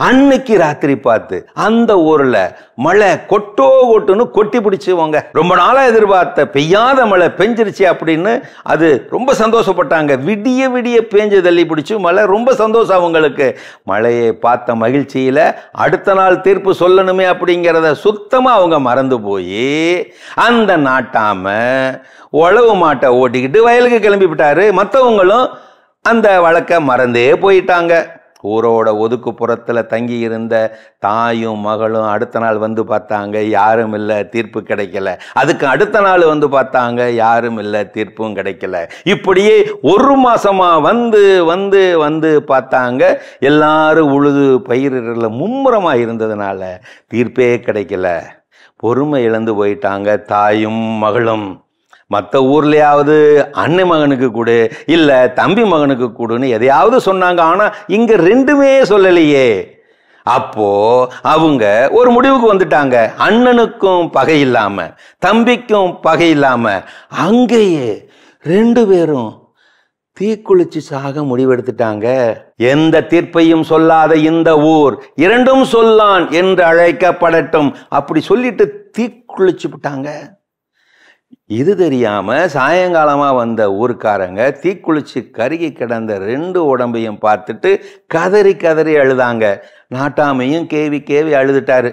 அன்னைக்கு ராத்திரி பார்த்து அந்த ஊர்ல மழை கொட்டுன்னு கொட்டி பிடிச்சுவாங்க. ரொம்ப நாளா எதிர்பார்த்த பெய்யாத மழை பெஞ்சிருச்சு அப்படின்னு அது ரொம்ப சந்தோஷப்பட்டாங்க. விடிய விடிய பேஞ்சு தள்ளி பிடிச்சு மழை, ரொம்ப சந்தோஷம் அவங்களுக்கு. மழையை பார்த்த மகிழ்ச்சியில அடுத்த நாள் தீர்ப்பு சொல்லணுமே அப்படிங்கிறத சுத்தமா அவங்க மறந்து போய் அந்த நாட்டாம உழவு மாட்டை ஓட்டிக்கிட்டு வயலுக்கு கிளம்பி விட்டாரு. மற்றவங்களும் அந்த வழக்க மறந்தே போயிட்டாங்க. ஊரோட ஒதுக்குப்புறத்துல தங்கி இருந்த தாயும் மகளும் அடுத்த நாள் வந்து பார்த்தாங்க, யாரும் இல்லை, தீர்ப்பு கிடைக்கல. அதுக்கு அடுத்த நாள் வந்து பார்த்தாங்க, யாரும் இல்லை, தீர்ப்பும் கிடைக்கல. இப்படியே ஒரு மாசமா வந்து வந்து வந்து பார்த்தாங்க. எல்லாரும் உழுது பயிரிடல மும்முரமா இருந்ததுனால தீர்ப்பே கிடைக்கல. பொறுமை இழந்து போயிட்டாங்க தாயும் மகளும். மற்ற ஊர்லயாவது அண்ணன் மகனுக்கு கொடு, இல்ல தம்பி மகனுக்கு கொடுன்னு எதையாவது சொன்னாங்க. ஆனா இங்க ரெண்டுமே சொல்லலையே. அப்போ அவங்க ஒரு முடிவுக்கு வந்துட்டாங்க. அண்ணனுக்கும் பகை இல்லாம, தம்பிக்கும் பகை இல்லாம, அங்கேயே 2 பேரும் தீக்குளிச்சு சாக முடிவெடுத்துட்டாங்க. எந்த தீர்ப்பையும் சொல்லாத இந்த ஊர் 2ம் சொல்லான் என்று அழைக்கப்படட்டும் அப்படி சொல்லிட்டு தீக்குளிச்சு விட்டாங்க. இது தெரியாம சாயங்காலமா வந்த ஊர்க்காரங்க தீக்குளிச்சு கருகி கிடந்த 2 உடம்பையும் பார்த்துட்டு கதறி கதறி அழுதாங்க. நாட்டாமையும் கேவி கேவி அழுதுட்டாரு.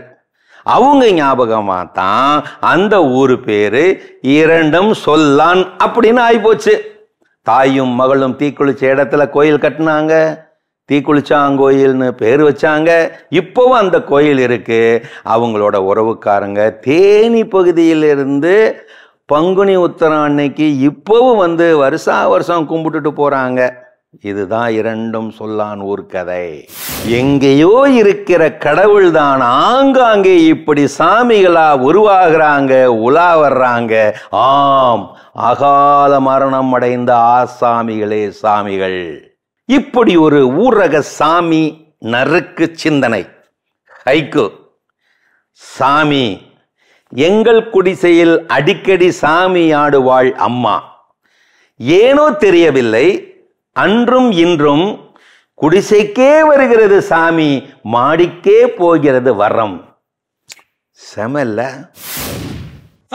அவங்க ஞாபகமா தான் அந்த ஊரு பேரு 2ம் சொல்லான் அப்படின்னு ஆயிப்போச்சு. தாயும் மகளும் தீக்குளிச்ச இடத்துல கோயில் கட்டினாங்க. தீக்குளிச்சாங்கோயில்னு பேர் வச்சாங்க. இப்போவும் அந்த கோயில் இருக்கு. அவங்களோட உறவுக்காரங்க தேனி பகுதியிலிருந்து பங்குனி உத்தரம் அன்னைக்கு இப்போவும் வந்து வருஷா வருஷம் கும்பிட்டுட்டு போறாங்க. இதுதான் 2ம் சொல்லான் ஊர் கதை. எங்கேயோ இருக்கிற கடவுள் தான் ஆங்காங்கே இப்படி சாமிகளா உருவாகிறாங்க, உலா வர்றாங்க. ஆம், அகால மரணம் அடைந்த ஆசாமிகளே சாமிகள். இப்படி ஒரு ஊரக சாமி நறுக்கு சிந்தனை. ஹைக்கு. சாமி, எங்கள் குடிசையில் அடிக்கடி சாமி ஆடுவாள் அம்மா. ஏனோ தெரியவில்லை, அன்றும் இன்றும் குடிசைக்கே வருகிறது சாமி, மாடிக்கே போகிறது வரம். செமல்ல?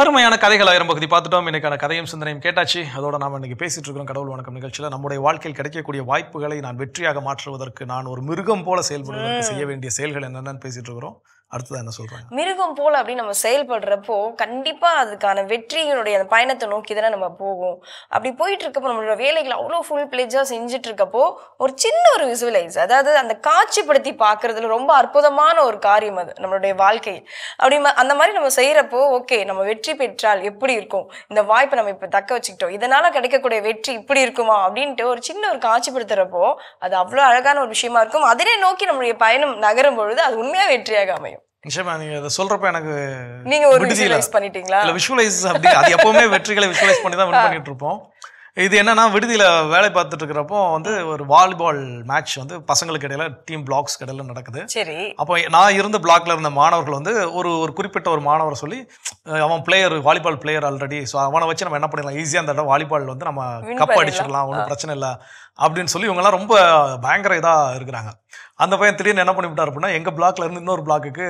அருமையான கதைகள் 1000 பகுதி பார்த்துட்டோம். இன்னைக்கான கதையும் சிந்தனையும் கேட்டாச்சு. அதோட நாம இன்னைக்கு பேசிட்டு இருக்கிறோம் கடவுள் வணக்கம் நிகழ்ச்சியில். நம்முடைய வாழ்க்கையில் கிடைக்கக்கூடிய வாய்ப்புகளை நான் வெற்றியாக மாற்றுவதற்கு, நான் ஒரு மிருகம் போல செயல்படுவதற்கு செய்ய வேண்டிய செயல்கள் என்னென்னு பேசிட்டு இருக்கிறோம். அடுத்ததான் என்ன சொல்றாங்க? மிருகம் போல அப்படின்னு நம்ம செயல்படுறப்போ கண்டிப்பா அதுக்கான வெற்றியினுடைய அந்த பயணத்தை நோக்கி தானே நம்ம போகும். அப்படி போயிட்டு இருக்கப்போ நம்மளோட வேலைகளை அவ்வளோ ஃபுல் பிளேஜா செஞ்சுட்டு இருக்கப்போ ஒரு சின்ன ஒரு விசுவலைஸ், அதாவது அந்த காட்சிப்படுத்தி பார்க்கறதுல ரொம்ப அற்புதமான ஒரு காரியம் அது நம்மளுடைய வாழ்க்கை. அப்படி அந்த மாதிரி நம்ம செய்யறப்போ ஓகே, நம்ம வெற்றி பெற்றால் எப்படி இருக்கும், இந்த வாய்ப்பை நம்ம இப்ப தக்க வச்சுக்கிட்டோம், இதனால கிடைக்கக்கூடிய வெற்றி இப்படி இருக்குமா அப்படின்ட்டு ஒரு சின்ன ஒரு காட்சிப்படுத்துறப்போ அது அவ்வளோ அழகான ஒரு விஷயமா இருக்கும். அதனை நோக்கி நம்மளுடைய பயணம் நகரும் பொழுது அது உண்மையா வெற்றியாக அமையும். நிச்சயமா நீங்க அதை சொல்றப்ப எனக்கு நீங்க ஒரு விஷுவலைஸ் பண்ணிட்டீங்களா? இல்ல, விஷுவலைஸ் அப்படி அது எப்பவுமே வெற்றிகளை விஷுவலைஸ் பண்ணி தான் வின் பண்ணிட்டு இருப்போம். இது என்னன்னா, விடுதியில வேலை பார்த்துட்டு இருக்கிறப்போ வந்து ஒரு வாலிபால் மேட்ச் வந்து பசங்களுக்கு இடையில டீம் பிளாக்ஸ் இடையில நடக்குது. சரி. அப்போ நான் இருந்த பிளாக்ல இருந்த மாணவர்கள் வந்து ஒரு குறிப்பிட்ட ஒரு மாணவர் சொல்லி, அவன் player, volleyball player already, so அவனை வச்சு நம்ம என்ன பண்ணிடலாம், ஈஸியாக அந்த இடம் வாலிபால் வந்து நம்ம கப் அடிச்சிடலாம், ஒன்றும் பிரச்சனை இல்லை அப்படின்னு சொல்லி இவங்கெல்லாம் ரொம்ப பயங்கர இதாக இருக்கிறாங்க. அந்த பையன் திடீர்னு என்ன பண்ணிவிட்டார் அப்படின்னா, எங்க பிளாக்ல இருந்து இன்னொரு பிளாக்குக்கு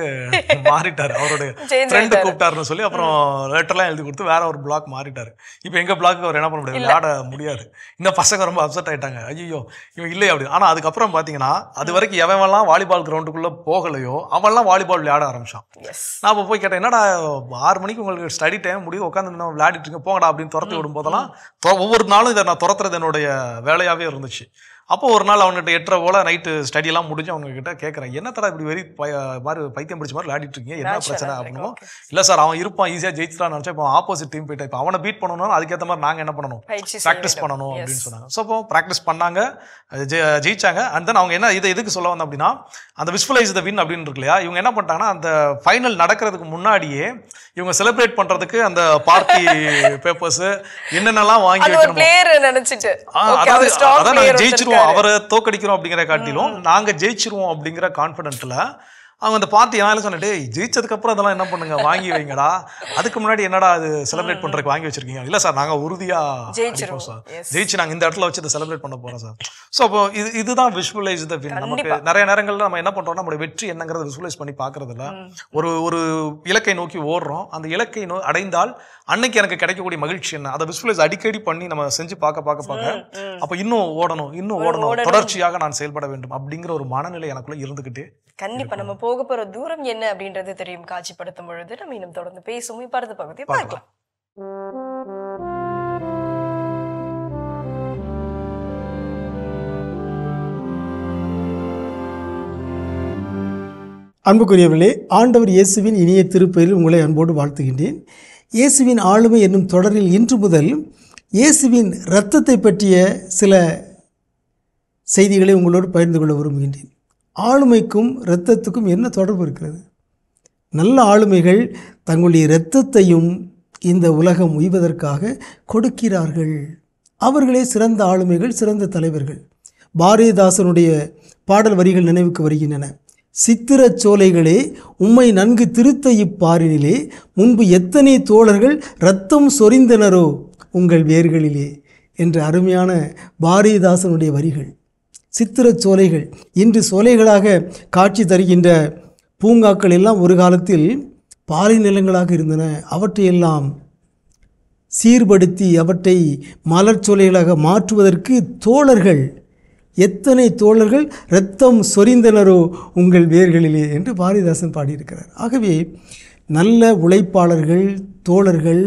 மாறிட்டாரு. அவருடைய ஃப்ரெண்டு கூப்பிட்டாருன்னு சொல்லி அப்புறம் லெட்டர்லாம் எழுதி கொடுத்து வேற ஒரு பிளாக் மாறிட்டாரு. இப்போ எங்க பிளாக்கு அவர் என்ன பண்ண முடியாது, விளையாட முடியாது. இந்த பசங்க ரொம்ப அப்செட் ஆயிட்டாங்க, ஐயோ இவன் இல்லை அப்படி. ஆனால் அதுக்கப்புறம் பார்த்தீங்கன்னா, அது வரைக்கும் எவன்லாம் வாலிபால் கிரவுண்டுக்குள்ள போகலையோ அவன்லாம் வாலிபால் விளையாட ஆரம்பிச்சான். நான் இப்போ போய் கேட்டேன், என்னடா 6 மணிக்கு உங்களுக்கு ஸ்டடி டைம் முடியும், உட்காந்து விளையாடிட்டு இருக்கேன், போங்கடா அப்படின்னு துரத்தி விடும் போதெல்லாம் ஒவ்வொரு நாளும் இதை நான் துரத்துறது என்னுடைய வேலையாகவே இருந்துச்சு. அப்போ ஒரு நாள் அவன்கிட்ட 8:30 போல நைட்டு ஸ்டடியெல்லாம் முடிஞ்சு அவங்க கிட்ட கேட்குறேன், என்ன தடா இப்படி மாதிரி பைத்தியம் பிடிச்ச மாதிரி விளையாடிட்டு இருக்கீங்க, என்ன பிரச்சனை அப்படின்னு. இல்லை சார், அவன் இருப்பான், ஈஸியாக ஜெயிச்சிட்டான்னு நினச்சா, இப்போ ஆப்போசிட் டீம் போயிட்டா, இப்போ அவனை பீட் பண்ணணும், அதுக்கேற்ற மாதிரி நாங்கள் என்ன பண்ணணும், ப்ராக்டிஸ் பண்ணணும் அப்படின்னு சொன்னாங்க. ஸோ அப்போ ப்ராக்டிஸ் பண்ணாங்க, ஜெயிச்சாங்க. அண்ட் தென் அவங்க என்ன இதை எதுக்கு சொல்ல வந்தோம் அப்படின்னா, அந்த விஷுவலைஸ் த வின் அப்படின்னு இருக்கு இல்லையா, இவங்க என்ன பண்ணிட்டாங்கன்னா, அந்த ஃபைனல் நடக்கிறதுக்கு முன்னாடியே இவங்க செலிப்ரேட் பண்றதுக்கு அந்த பார்ட்டி பேப்பர்ஸ் என்னென்னலாம் வாங்கி வைக்கணும், அதாவது நாங்கள் ஜெயிச்சிருவோம், அவரை தோக்கடிக்கிறோம் அப்படிங்கிற காட்டிலும் நாங்கள் ஜெயிச்சிருவோம் அப்படிங்கிற கான்ஃபிடென்ட்ல அவங்க அந்த பார்ட்டி நான் சொன்னே, ஜெயிச்சதுக்கு அப்புறம் அதெல்லாம் என்ன பண்ணுங்க, வாங்கி வைங்கடா, அதுக்கு முன்னாடி என்னடா அது செலிப்ரேட் பண்றதுக்கு வாங்கி வச்சிருக்கீங்க. இல்ல சார், நாங்க உறுதியா ஜெயிச்சிருவோம் சார், ஜெயிச்சு நாங்க இந்த இடத்துல வச்சு செலிப்ரேட் பண்ண போறோம் சார். ஸோ அப்போ இதுதான் விஷுவலைஸ் த வின். நமக்கு நிறைய நேரங்கள்ல நம்ம என்ன பண்றோம், நம்மளுடைய வெற்றி என்னங்கிறத விஷுவலைஸ் பண்ணி பாக்குறது இல்ல. ஒரு இலக்கை நோக்கி ஓடுறோம், அந்த இலக்கை அடைந்தால் அன்னைக்கு எனக்கு கிடைக்கக்கூடிய மகிழ்ச்சி என்ன, அதை விஷுவலைஸ் அடிக்கடி பண்ணி நம்ம செஞ்சு பார்க்க அப்ப இன்னும் ஓடணும், தொடர்ச்சியாக நான் செயல்பட வேண்டும் அப்படிங்கிற ஒரு மனநிலை எனக்குள்ள இருந்துகிட்டே. கண்டிப்பா நம்ம போக போற தூரம் என்ன அப்படின்றது தெரியும் காட்சிப்படுத்தும் பொழுது. நம்ம இன்னும் தொடர்ந்து பேசுவோம். இப்ப அடுத்த பகுதியை பார்க்கலாம். அன்புக்குரியவர்களே, ஆண்டவர் இயேசுவின் இனிய திருப்பெயரில் உங்களை அன்போடு வாழ்த்துகின்றேன். இயேசுவின் ஆளுமை என்னும் தொடரில் இன்று முதல் இயேசுவின் இரத்தத்தை பற்றிய சில செய்திகளை உங்களோடு பகிர்ந்து கொள்ள விரும்புகின்றேன். ஆளுமைக்கும் இரத்தத்துக்கும் என்ன தொடர்பு இருக்கிறது? நல்ல ஆளுமைகள் தங்களுடைய இரத்தத்தையும் இந்த உலகம் உய்வதற்காக கொடுக்கிறார்கள். அவர்களே சிறந்த ஆளுமைகள், சிறந்த தலைவர்கள். பாரதிதாசனுடைய பாடல் வரிகள் நினைவுக்கு வருகின்றன. சித்திரச் சோலைகளே, உம்மை நன்கு திருத்த இப்பாரினிலே, முன்பு எத்தனை தோழர்கள் இரத்தம் சொரிந்தனரோ உங்கள் வேர்களிலே என்ற அருமையான பாரதிதாசனுடைய வரிகள். சித்திரச் சோலைகள் இன்று சோலைகளாக காட்சி தருகின்ற பூங்காக்கள் எல்லாம் ஒரு காலத்தில் பாலை நிலங்களாக இருந்தன. அவற்றையெல்லாம் சீர்படுத்தி அவற்றை மலர் சோலைகளாக மாற்றுவதற்கு தோழர்கள், எத்தனை தோழர்கள் இரத்தம் சொரிந்தனரோ உங்கள் வேர்களிலே என்று பாரதிதாசன் பாடியிருக்கிறார். ஆகவே நல்ல உழைப்பாளர்கள், தோழர்கள்,